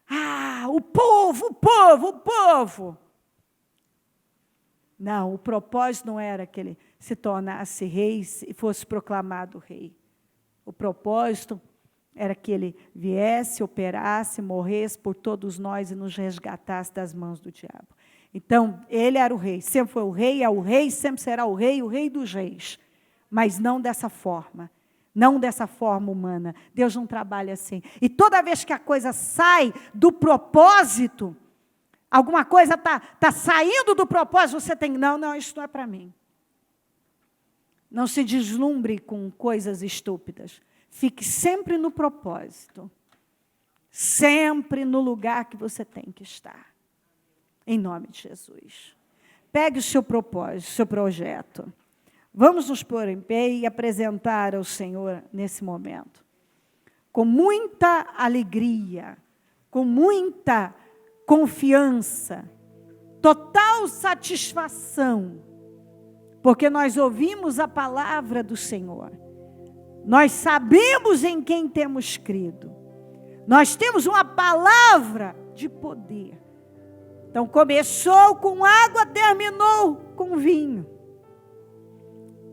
Ah, o povo, o povo, o povo. Não, o propósito não era que ele se tornasse rei e fosse proclamado rei. O propósito era que ele viesse, operasse, morresse por todos nós e nos resgatasse das mãos do diabo. Então, ele era o rei, sempre foi o rei, é o rei, sempre será o rei dos reis. Mas não dessa forma humana. Deus não trabalha assim. E toda vez que a coisa sai do propósito, alguma coisa está saindo do propósito, você tem, não, isso não é para mim. Não se deslumbre com coisas estúpidas. Fique sempre no propósito. Sempre no lugar que você tem que estar. Em nome de Jesus. Pegue o seu propósito, o seu projeto. Vamos nos pôr em pé e apresentar ao Senhor nesse momento. Com muita alegria, com muita confiança, total satisfação, porque nós ouvimos a palavra do Senhor. Nós sabemos em quem temos crido. Nós temos uma palavra de poder. Então começou com água, terminou com vinho.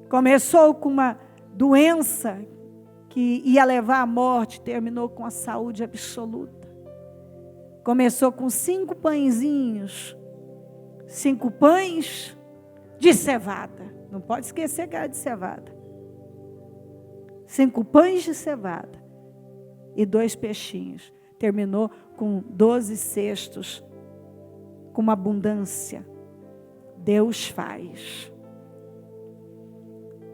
Começou com uma doença que ia levar à morte, terminou com a saúde absoluta. Começou com 5 pãezinhos, 5 pães de cevada. Não pode esquecer que era de cevada. 5 pães de cevada e 2 peixinhos. Terminou com 12 cestos, com uma abundância. Deus faz.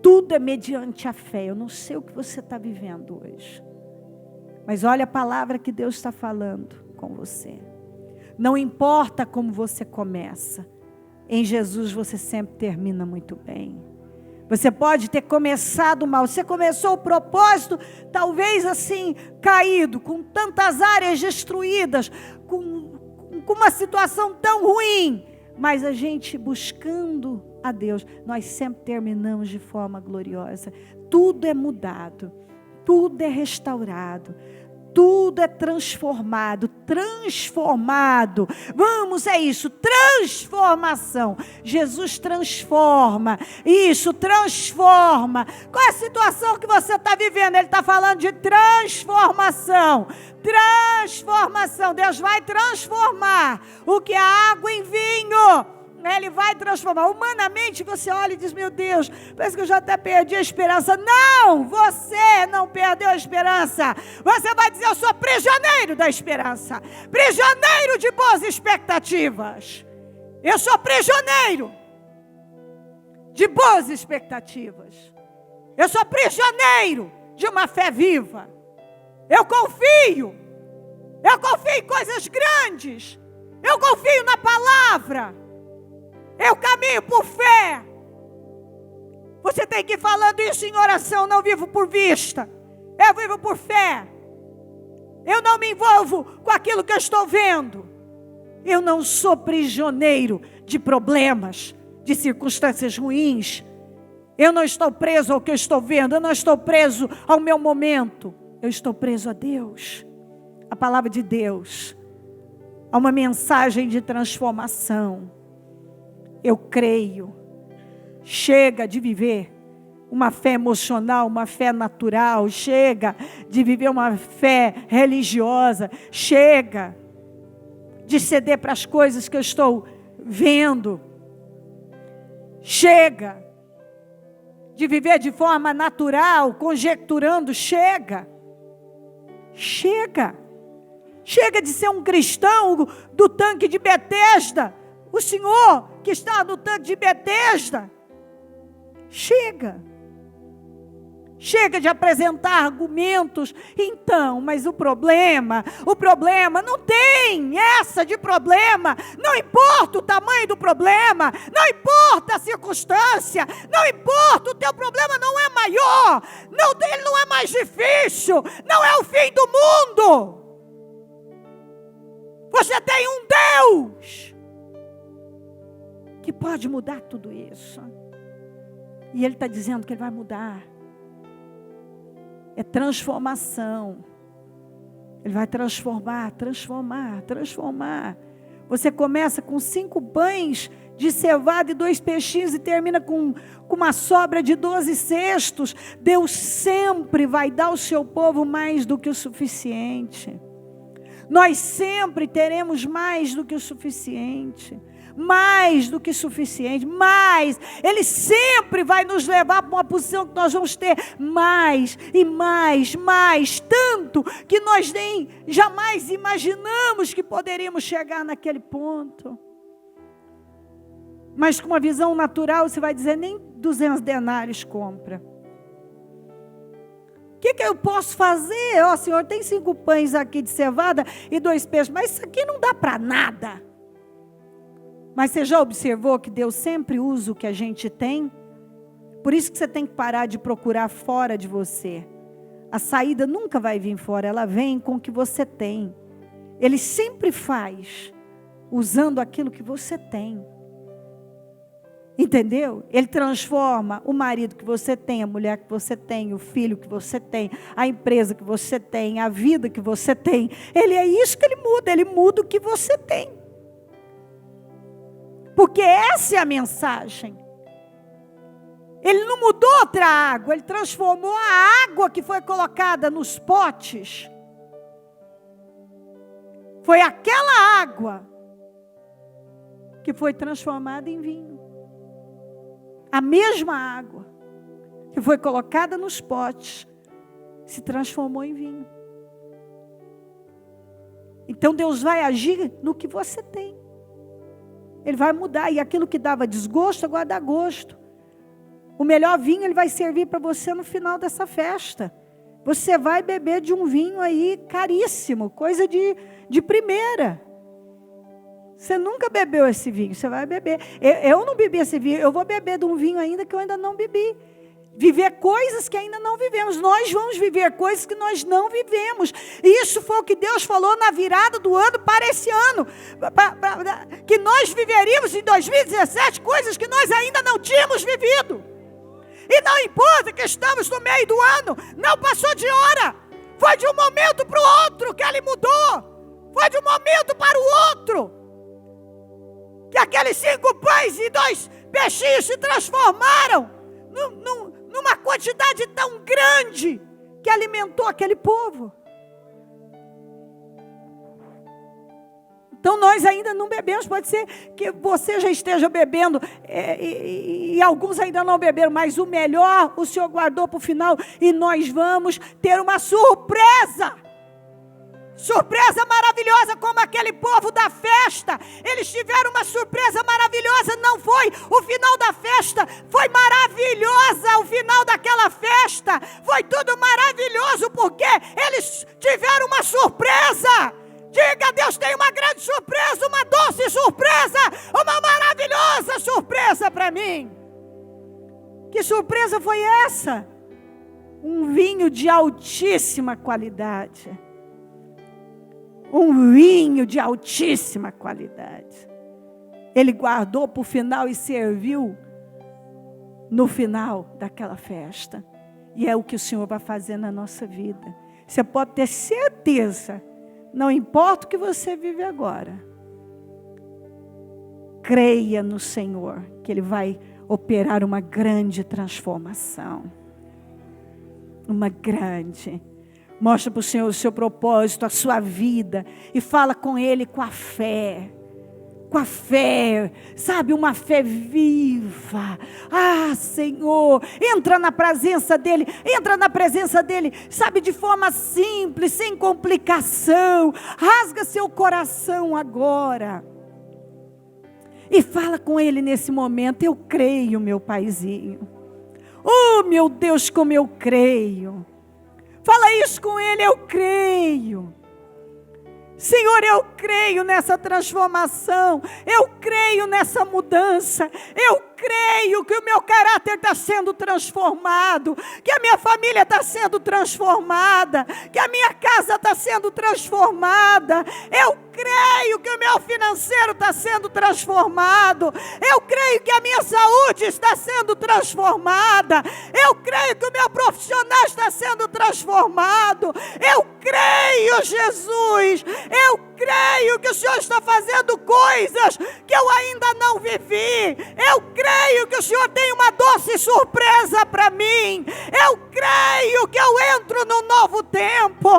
Tudo é mediante a fé. Eu não sei o que você está vivendo hoje, mas olha a palavra que Deus está falando com você. Não importa como você começa, em Jesus você sempre termina muito bem. Você pode ter começado mal, você começou o propósito, talvez assim, caído, com tantas áreas destruídas, com uma situação tão ruim, mas a gente buscando a Deus, nós sempre terminamos de forma gloriosa. Tudo é mudado, tudo é restaurado, tudo é transformado. Vamos, é isso, transformação. Jesus transforma, isso, transforma. Qual é a situação que você está vivendo? Ele está falando de transformação. Transformação, Deus vai transformar o que é água em vinho. Ele vai transformar. Humanamente você olha e diz: meu Deus, parece que eu já até perdi a esperança. Não, você não perdeu a esperança. Você vai dizer: eu sou prisioneiro da esperança, prisioneiro de boas expectativas. Eu sou prisioneiro de boas expectativas. Eu sou prisioneiro de uma fé viva. Eu confio em coisas grandes. Eu confio na palavra. Eu caminho por fé. Você tem que ir falando isso em oração. Não vivo por vista, eu vivo por fé. Eu não me envolvo com aquilo que eu estou vendo. Eu não sou prisioneiro de problemas, de circunstâncias ruins. Eu não estou preso ao que eu estou vendo. Eu não estou preso ao meu momento. Eu estou preso a Deus, a palavra de Deus, a uma mensagem de transformação. Eu creio. Chega de viver uma fé emocional, uma fé natural. Chega de viver uma fé religiosa. Chega de ceder para as coisas que eu estou vendo. Chega de viver de forma natural, conjecturando. Chega de ser um cristão do tanque de Betesda. O Senhor que está no tanque de Betesda. Chega de apresentar argumentos. Então, mas o problema, não tem essa de problema. Não importa o tamanho do problema, não importa a circunstância, não importa, o teu problema não é maior, ele não é mais difícil, não é o fim do mundo. Você tem um Deus que pode mudar tudo isso. E Ele está dizendo que Ele vai mudar. É transformação. Ele vai transformar. Você começa com 5 pães de cevada e 2 peixinhos e termina com uma sobra de 12 cestos. Deus sempre vai dar ao seu povo mais do que o suficiente. Nós sempre teremos mais do que o suficiente. Mais do que suficiente, mais. Ele sempre vai nos levar para uma posição que nós vamos ter mais e mais, tanto que nós nem jamais imaginamos que poderíamos chegar naquele ponto. Mas com uma visão natural, você vai dizer: nem 200 denários compra. O que eu posso fazer? Ó, Senhor, tem 5 pães aqui de cevada e 2 peixes, mas isso aqui não dá para nada. Mas você já observou que Deus sempre usa o que a gente tem Por isso que você tem que parar de procurar fora de você. A saída nunca vai vir fora, ela vem com o que você tem. Ele sempre faz usando aquilo que você tem. Entendeu? Ele transforma o marido que você tem, a mulher que você tem, o filho que você tem, a empresa que você tem, a vida que você tem. Ele é isso que ele muda o que você tem. Porque essa é a mensagem. Ele não mudou outra água, ele transformou a água que foi colocada nos potes. Foi aquela água que foi transformada em vinho. A mesma água que foi colocada nos potes se transformou em vinho. Então Deus vai agir no que você tem. Ele vai mudar. E aquilo que dava desgosto, agora dá gosto. O melhor vinho ele vai servir para você no final dessa festa. Você vai beber de um vinho aí caríssimo, coisa de primeira. Você nunca bebeu esse vinho, você vai beber. Eu não bebi esse vinho, eu vou beber de um vinho ainda que eu ainda não bebi. Viver coisas que ainda não vivemos. Nós vamos viver coisas que nós não vivemos. E isso foi o que Deus falou na virada do ano para esse ano. Que nós viveríamos em 2017 coisas que nós ainda não tínhamos vivido. E não importa que estamos no meio do ano, não passou de hora. Foi de um momento para o outro que ele mudou. Foi de um momento para o outro. Que aqueles 5 pães e 2 peixinhos se transformaram numa quantidade tão grande que alimentou aquele povo. Então nós ainda não bebemos, pode ser que você já esteja bebendo e alguns ainda não beberam, mas o melhor o Senhor guardou para o final e nós vamos ter uma surpresa. Surpresa maravilhosa como aquele povo da festa. Eles tiveram uma surpresa maravilhosa. Não foi o final da festa. Foi maravilhosa o final daquela festa. Foi tudo maravilhoso porque eles tiveram uma surpresa. Diga, Deus tem uma grande surpresa, uma doce surpresa, uma maravilhosa surpresa para mim. Que surpresa foi essa? Um vinho de altíssima qualidade. Um vinho de altíssima qualidade. Ele guardou para o final e serviu no final daquela festa. E é o que o Senhor vai fazer na nossa vida. Você pode ter certeza, não importa o que você vive agora. Creia no Senhor, que Ele vai operar uma grande transformação. Uma grande. Mostra para o Senhor o seu propósito, a sua vida. E fala com Ele com a fé. Com a fé, sabe, uma fé viva. Ah, Senhor, entra na presença dEle, sabe, de forma simples, sem complicação. Rasga seu coração agora. E fala com Ele nesse momento. Eu creio, meu paizinho. Oh, meu Deus, como eu creio. Fala isso com Ele, eu creio. Senhor, eu creio nessa transformação, eu creio nessa mudança, eu creio que o meu caráter está sendo transformado, que a minha família está sendo transformada, que a minha casa está sendo transformada, eu creio que o meu financeiro está sendo transformado, eu creio que a minha saúde está sendo transformada, eu creio que o meu profissional está sendo transformado, eu creio, Jesus, eu creio que o Senhor está fazendo coisas que eu ainda não vivi, eu creio que o Senhor tem uma doce surpresa para mim, eu creio que eu entro num novo tempo,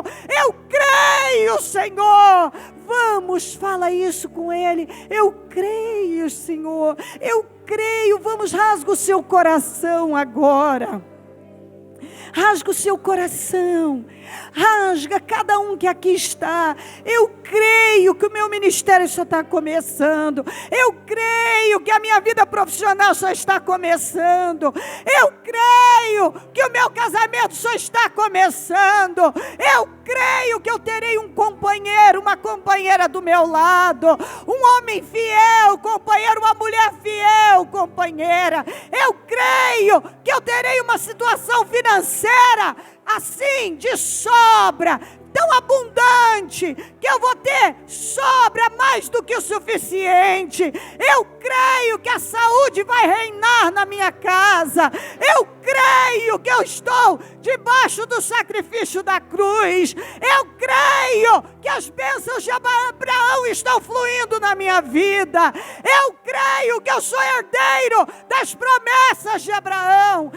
eu creio, Senhor. Vamos, fala isso com Ele. Eu creio, Senhor. Eu creio. Vamos, rasga o seu coração agora. rasga o seu coração, rasga cada um que aqui está. Eu creio que o meu ministério só está começando, eu creio que a minha vida profissional só está começando, eu creio que o meu casamento só está começando, eu creio que eu terei um companheiro, uma companheira do meu lado, um homem fiel, companheiro, uma mulher fiel, companheira. Eu creio que eu terei uma situação financeira assim, de sobra, tão abundante, que eu vou ter sobra mais do que o suficiente. Eu creio que a saúde vai reinar na minha casa. Eu creio que eu estou debaixo do sacrifício da cruz. Eu creio que as bênçãos de Abraão estão fluindo na minha vida. Eu creio que eu sou herdeiro das promessas de Abraão.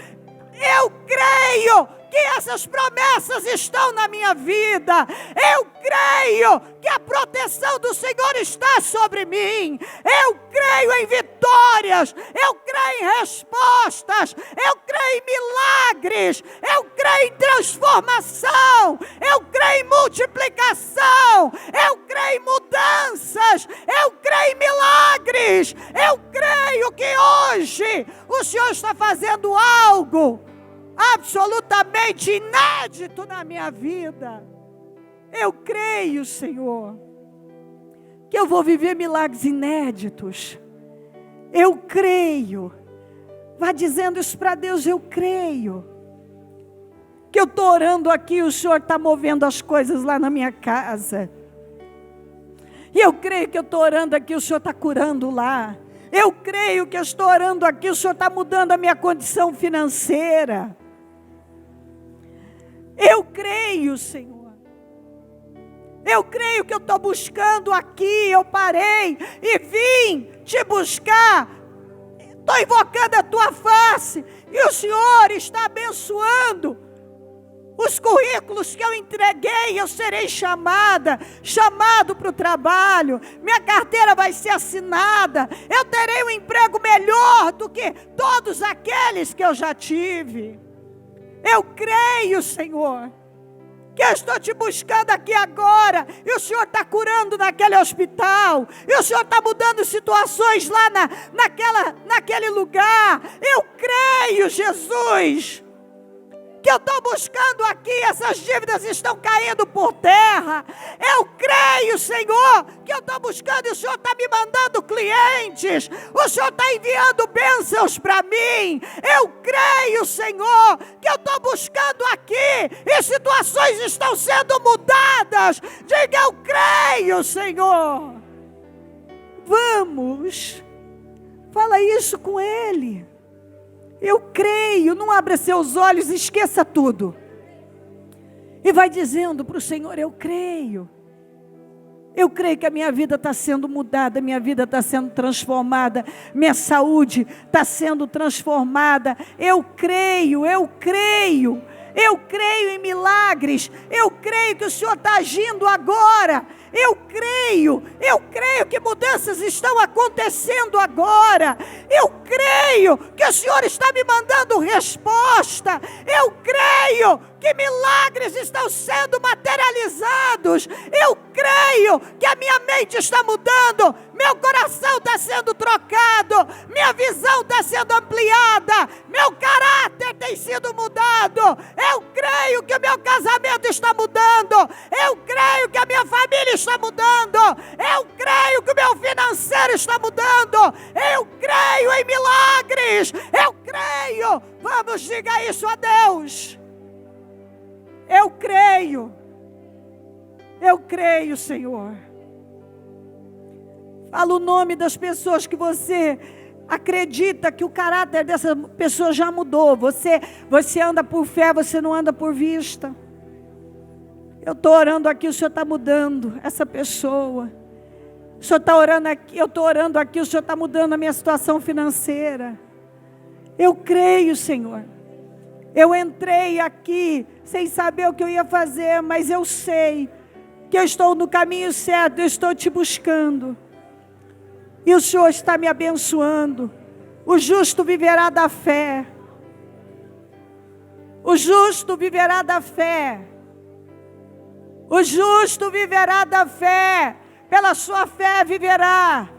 Eu creio que essas promessas estão na minha vida. Eu creio que a proteção do Senhor está sobre mim. Eu creio em vitórias. Eu creio em respostas. Eu creio em milagres. Eu creio em transformação. Eu creio em multiplicação. Eu creio em mudanças. Eu creio em milagres. Eu creio que hoje o Senhor está fazendo algo absolutamente inédito na minha vida. Eu creio, Senhor, que eu vou viver milagres inéditos. Eu creio. Vá dizendo isso para Deus. Eu creio que eu estou orando aqui, o Senhor está movendo as coisas lá na minha casa. E eu creio que eu estou orando aqui, o Senhor está curando lá. Eu creio que eu estou orando aqui, o Senhor está mudando a minha condição financeira. Eu creio, Senhor. Eu creio que eu estou buscando aqui, eu parei e vim te buscar. Estou invocando a tua face e o Senhor está abençoando. Os currículos que eu entreguei, eu serei chamado para o trabalho, minha carteira vai ser assinada, eu terei um emprego melhor do que todos aqueles que eu já tive. Eu creio, Senhor, que eu estou te buscando aqui agora, e o Senhor está curando naquele hospital, e o Senhor está mudando situações lá naquele lugar. Eu creio, Jesus, que eu estou buscando aqui, essas dívidas estão caindo por terra. Eu creio, Senhor, que eu estou buscando e o Senhor está me mandando clientes. O Senhor está enviando bênçãos para mim. Eu creio, Senhor, que eu estou buscando aqui e situações estão sendo mudadas. Diga, eu creio, Senhor. Vamos, fala isso com Ele. Eu creio, não abra seus olhos, esqueça tudo. E vai dizendo para o Senhor, eu creio. Eu creio que a minha vida está sendo mudada, minha vida está sendo transformada, minha saúde está sendo transformada. Eu creio, eu creio. Eu creio em milagres, eu creio que o Senhor está agindo agora. Eu creio que mudanças estão acontecendo agora. Eu creio que o Senhor está me mandando resposta. Eu creio que milagres estão sendo materializados. Eu creio que a minha mente está mudando, meu coração está sendo trocado, minha visão está sendo ampliada, meu caráter tem sido mudado. Eu creio que o meu casamento está mudando. Eu creio que a minha família está mudando. Eu creio que o meu financeiro está mudando. Eu creio em milagres. Eu creio. Vamos, diga isso a Deus. Eu creio. Eu creio, Senhor. Fala o nome das pessoas que você acredita que o caráter dessa pessoa já mudou. Você anda por fé, você não anda por vista. Eu estou orando aqui, o Senhor está mudando essa pessoa. O Senhor está orando aqui, eu estou orando aqui, o Senhor está mudando a minha situação financeira. Eu creio, Senhor. Eu entrei aqui sem saber o que eu ia fazer, mas eu sei que eu estou no caminho certo, eu estou te buscando. E o Senhor está me abençoando. O justo viverá da fé. O justo viverá da fé. O justo viverá da fé. Pela sua fé viverá.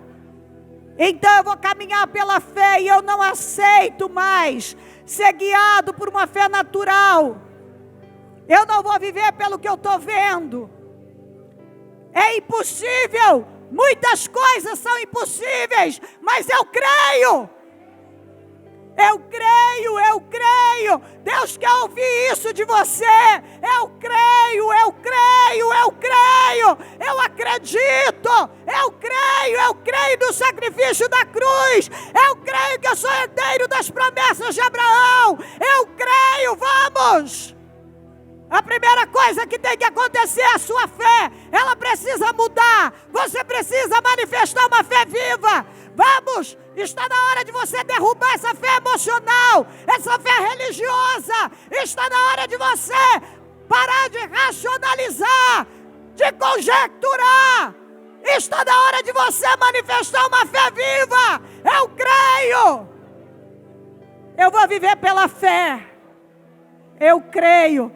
Então eu vou caminhar pela fé e eu não aceito mais ser guiado por uma fé natural. Eu não vou viver pelo que eu estou vendo. É impossível. Muitas coisas são impossíveis, mas eu creio. Eu creio, eu creio. Deus quer ouvir isso de você. Eu creio, eu creio, eu creio. Eu acredito. Eu creio no sacrifício da cruz. Eu creio que eu sou herdeiro das promessas de Abraão. Eu creio, vamos. A primeira coisa que tem que acontecer é a sua fé. Ela precisa mudar. Você precisa manifestar uma fé viva. Vamos, está na hora de você derrubar essa fé emocional, essa fé religiosa. Está na hora de você parar de racionalizar, de conjecturar. Está na hora de você manifestar uma fé viva. Eu creio. Eu vou viver pela fé. Eu creio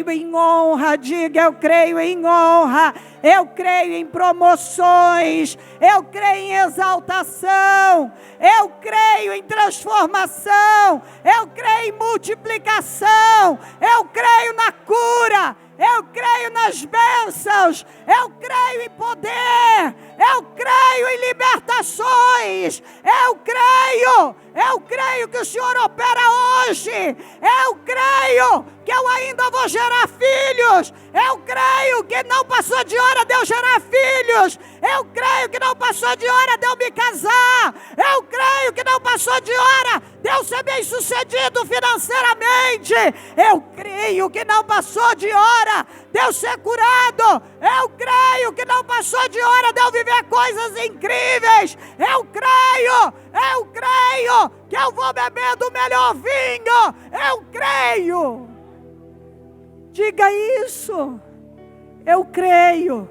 em honra, diga eu creio em honra, eu creio em promoções, eu creio em exaltação, eu creio em transformação, eu creio em multiplicação, eu creio na cura, eu creio nas bênçãos, eu creio em poder, eu creio em libertações, eu creio que o Senhor opera hoje, eu creio que eu ainda vou gerar filhos, eu creio que não passou de hora de eu gerar filhos, eu creio que não passou de hora de eu me casar, eu creio que não passou de hora de eu ser bem sucedido financeiramente, eu creio que não passou de hora de eu ser curado, eu creio que não passou de hora de eu viver coisas incríveis, eu creio que eu vou beber do melhor vinho, eu creio. Diga isso. Eu creio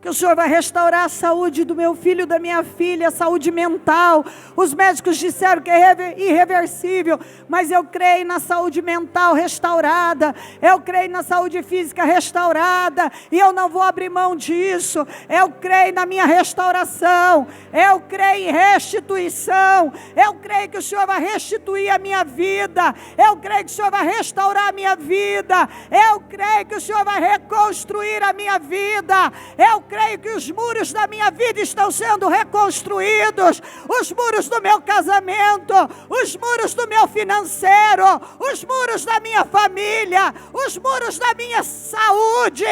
que o Senhor vai restaurar a saúde do meu filho, da minha filha, a saúde mental. Os médicos disseram que é irreversível, mas eu creio na saúde mental restaurada, eu creio na saúde física restaurada, e eu não vou abrir mão disso. Eu creio na minha restauração, eu creio em restituição, eu creio que o Senhor vai restituir a minha vida, eu creio que o Senhor vai restaurar a minha vida, eu creio que o Senhor vai reconstruir a minha vida, eu creio que os muros da minha vida estão sendo reconstruídos, os muros do meu casamento, os muros do meu financeiro, os muros da minha família, os muros da minha saúde,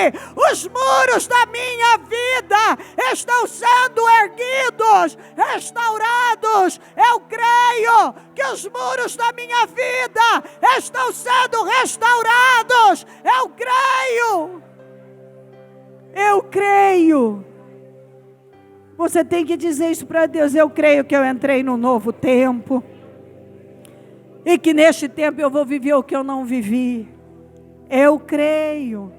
os muros da minha vida estão sendo erguidos, restaurados. Eu creio que os muros da minha vida estão sendo restaurados. Eu creio. Eu creio. Você tem que dizer isso para Deus. Eu creio que eu entrei num novo tempo, e que neste tempo eu vou viver o que eu não vivi. Eu creio.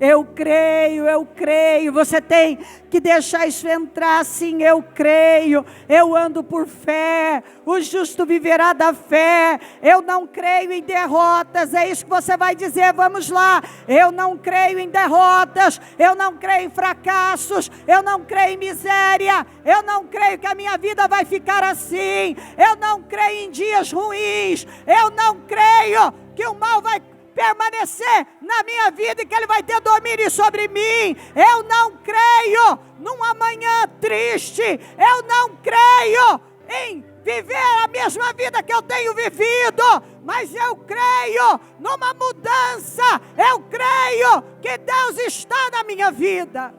Eu creio, eu creio. Você tem que deixar isso entrar assim. Eu creio, eu ando por fé. O justo viverá da fé. Eu não creio em derrotas. É isso que você vai dizer. Vamos lá. Eu não creio em derrotas. Eu não creio em fracassos. Eu não creio em miséria. Eu não creio que a minha vida vai ficar assim. Eu não creio em dias ruins. Eu não creio que o mal vai permanecer na minha vida e que ele vai ter domínio sobre mim. Eu não creio num amanhã triste. Eu não creio em viver a mesma vida que eu tenho vivido, mas eu creio numa mudança. Eu creio que Deus está na minha vida.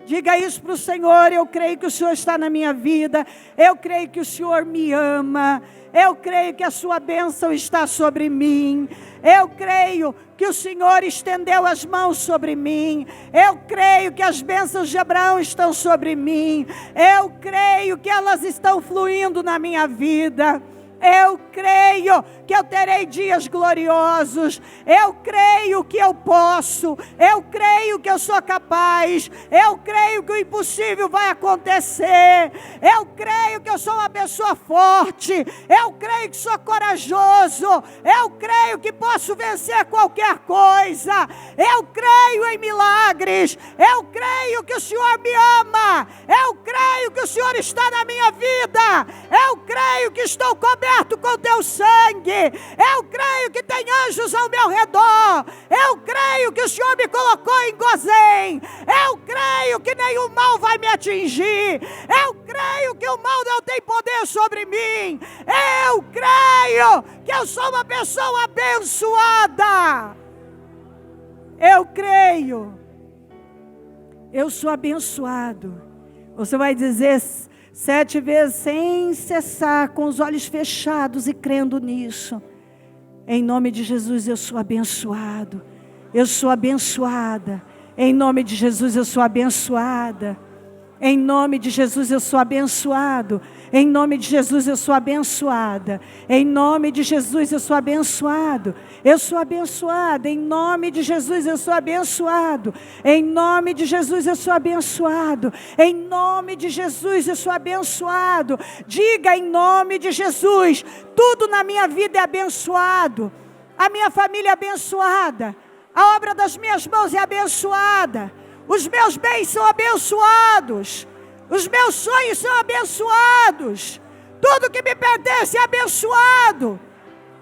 Diga isso para o Senhor. Eu creio que o Senhor está na minha vida. Eu creio que o Senhor me ama. Eu creio que a sua bênção está sobre mim. Eu creio que o Senhor estendeu as mãos sobre mim. Eu creio que as bênçãos de Abraão estão sobre mim. Eu creio que elas estão fluindo na minha vida. Eu creio que eu terei dias gloriosos. Eu creio que eu posso. Eu creio que eu sou capaz. Eu creio que o impossível vai acontecer. Eu creio que eu sou uma pessoa forte. Eu creio que sou corajoso. Eu creio que posso vencer qualquer coisa. Eu creio em milagres. Eu creio que o Senhor me ama. Eu creio que o Senhor está na minha vida. Eu creio que estou coberto com teu sangue. Eu creio que tem anjos ao meu redor. Eu creio que o Senhor me colocou em Gozém. Eu creio que nenhum mal vai me atingir. Eu creio que o mal não tem poder sobre mim. Eu creio que eu sou uma pessoa abençoada. Eu creio. Eu sou abençoado. Você vai dizer 7 vezes sem cessar, com os olhos fechados e crendo nisso. Em nome de Jesus eu sou abençoado. Eu sou abençoada. Em nome de Jesus eu sou abençoada. Em nome de Jesus eu sou abençoado. Em nome de Jesus eu sou abençoada. Em nome de Jesus eu sou abençoado. Eu sou abençoada. Em nome de Jesus eu sou abençoado. Em nome de Jesus eu sou abençoado. Em nome de Jesus eu sou abençoado. Diga em nome de Jesus. Tudo na minha vida é abençoado. A minha família é abençoada. A obra das minhas mãos é abençoada. Os meus bens são abençoados. Os meus sonhos são abençoados. Tudo que me pertence é abençoado.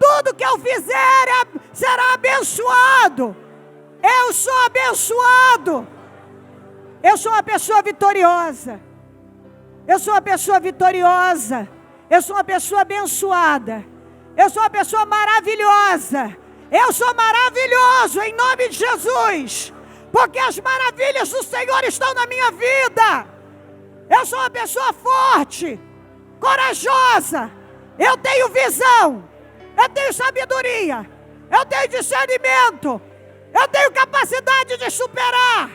Tudo que eu fizer será abençoado. Eu sou abençoado. Eu sou uma pessoa vitoriosa. Eu sou uma pessoa vitoriosa. Eu sou uma pessoa abençoada. Eu sou uma pessoa maravilhosa. Eu sou maravilhoso em nome de Jesus. Porque as maravilhas do Senhor estão na minha vida. Eu sou uma pessoa forte, corajosa. Eu tenho visão. Eu tenho sabedoria. Eu tenho discernimento. Eu tenho capacidade de superar.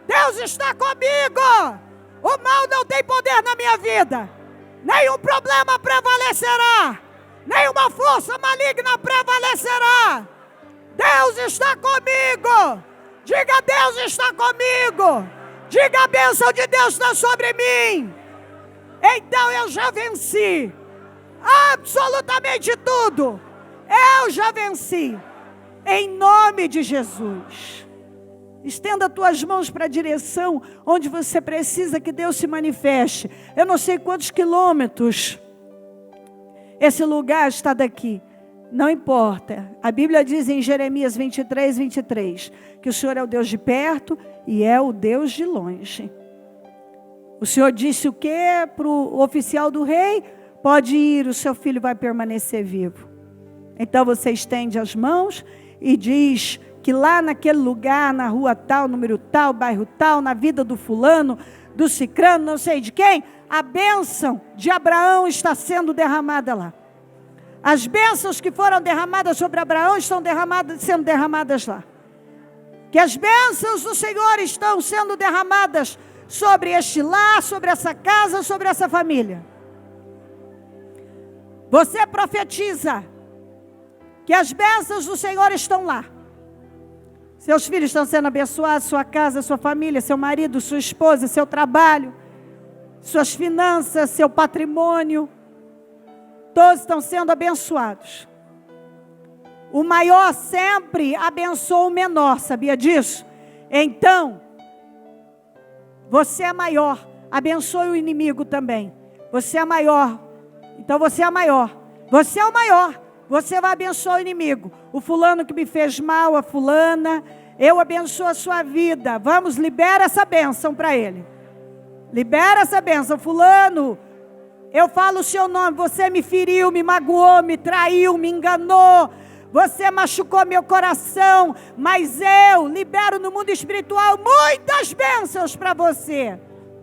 Deus está comigo. O mal não tem poder na minha vida. Nenhum problema prevalecerá. Nenhuma força maligna prevalecerá. Deus está comigo. Diga, Deus está comigo. Diga, a bênção de Deus está sobre mim. Então eu já venci. Absolutamente tudo. Eu já venci. Em nome de Jesus. Estenda as tuas mãos para a direção onde você precisa que Deus se manifeste. Eu não sei quantos quilômetros esse lugar está daqui. Não importa. A Bíblia diz em Jeremias 23, 23, que o Senhor é o Deus de perto e é o Deus de longe. O Senhor disse o quê para o oficial do rei? Pode ir, o seu filho vai permanecer vivo. Então você estende as mãos e diz que lá naquele lugar, na rua tal, número tal, bairro tal, na vida do fulano, do cicrano, não sei de quem, a bênção de Abraão está sendo derramada lá. As bênçãos que foram derramadas sobre Abraão estão sendo derramadas lá. Que as bênçãos do Senhor estão sendo derramadas sobre este lar, sobre essa casa, sobre essa família. Você profetiza que as bênçãos do Senhor estão lá. Seus filhos estão sendo abençoados, sua casa, sua família, seu marido, sua esposa, seu trabalho, suas finanças, seu patrimônio. Todos estão sendo abençoados. O maior sempre abençoa o menor, sabia disso? Então, você é maior, abençoe o inimigo também. Você é maior, então você é maior. Você é o maior, você vai abençoar o inimigo. O fulano que me fez mal, a fulana, eu abençoo a sua vida. Vamos, libera essa bênção para ele. Libera essa bênção, fulano. Eu falo o seu nome, você me feriu, me magoou, me traiu, me enganou. Você machucou meu coração, mas eu libero no mundo espiritual muitas bênçãos para você.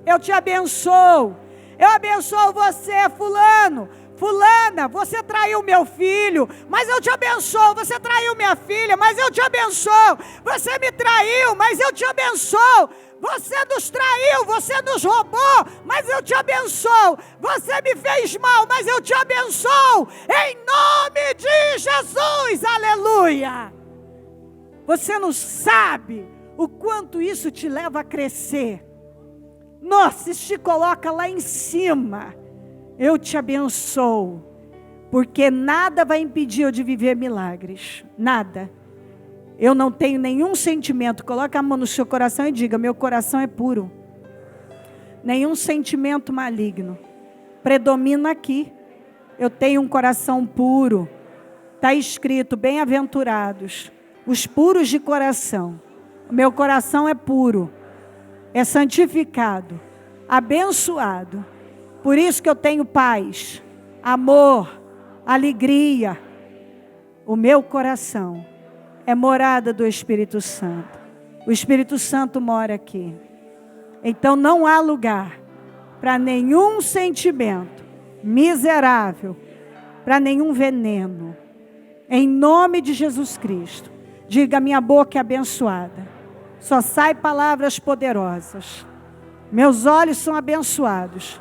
Eu te abençoo. Eu abençoo você, fulano. fulana, você traiu meu filho, mas eu te abençoo. Você traiu minha filha, mas eu te abençoo. Você me traiu, mas eu te abençoo. Você nos traiu, você nos roubou, mas eu te abençoo. Você me fez mal, mas eu te abençoo. Em nome de Jesus, aleluia. Você não sabe o quanto isso te leva a crescer. Nossa, isso te coloca lá em cima. Eu te abençoo, porque nada vai impedir eu de viver milagres. Nada. Eu não tenho nenhum sentimento. Coloque a mão no seu coração e diga: meu coração é puro. Nenhum sentimento maligno predomina aqui. Eu tenho um coração puro. Está escrito: bem-aventurados os puros de coração. O meu coração é puro, é santificado, abençoado. Por isso que eu tenho paz, amor, alegria. O meu coração é morada do Espírito Santo. O Espírito Santo mora aqui. Então não há lugar para nenhum sentimento miserável, para nenhum veneno. Em nome de Jesus Cristo, diga: minha boca é abençoada. Só sai palavras poderosas. Meus olhos são abençoados.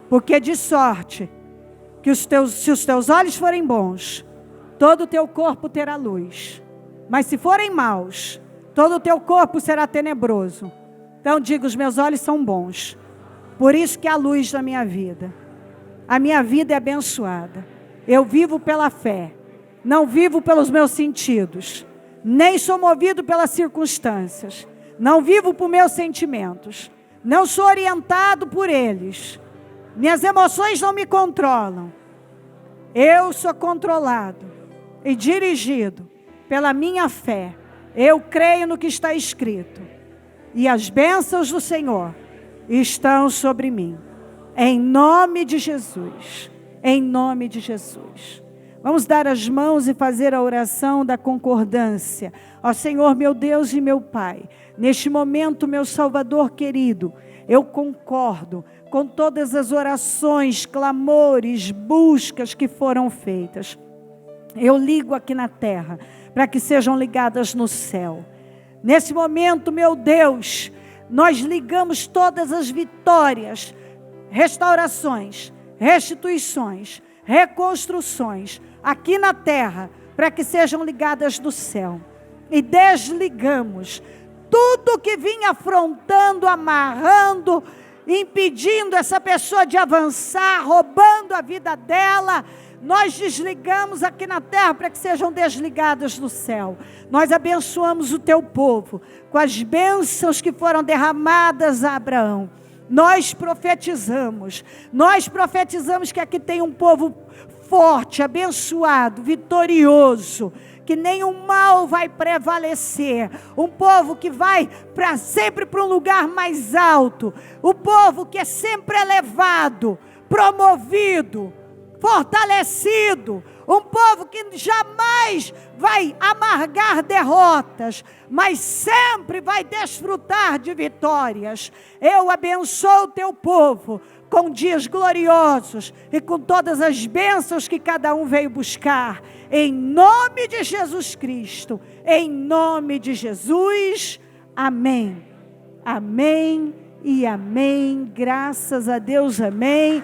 Porque de sorte que se os teus olhos forem bons, todo o teu corpo terá luz. Mas se forem maus, todo o teu corpo será tenebroso. Então diga: os meus olhos são bons. Por isso que há luz na minha vida. A minha vida é abençoada. Eu vivo pela fé. Não vivo pelos meus sentidos. Nem sou movido pelas circunstâncias. Não vivo por meus sentimentos. Não sou orientado por eles. Minhas emoções não me controlam. Eu sou controlado e dirigido pela minha fé. Eu creio no que está escrito. E as bênçãos do Senhor estão sobre mim. Em nome de Jesus. Em nome de Jesus. Vamos dar as mãos e fazer a oração da concordância. Ó Senhor, meu Deus e meu Pai, neste momento, meu Salvador querido, eu concordo com todas as orações, clamores, buscas que foram feitas. Eu ligo aqui na terra, para que sejam ligadas no céu. Nesse momento, meu Deus, nós ligamos todas as vitórias, restaurações, restituições, reconstruções, aqui na terra, para que sejam ligadas no céu. E desligamos tudo que vinha afrontando, amarrando, impedindo essa pessoa de avançar, roubando a vida dela. Nós desligamos aqui na terra para que sejam desligadas no céu. Nós abençoamos o teu povo com as bênçãos que foram derramadas a Abraão. Nós profetizamos que aqui tem um povo forte, abençoado, vitorioso, que nenhum mal vai prevalecer, um povo que vai sempre para um lugar mais alto, o povo que é sempre elevado, promovido, fortalecido, um povo que jamais vai amargar derrotas, mas sempre vai desfrutar de vitórias. Eu abençoo o teu povo com dias gloriosos e com todas as bênçãos que cada um veio buscar, em nome de Jesus Cristo, em nome de Jesus, amém, amém e amém, graças a Deus, amém.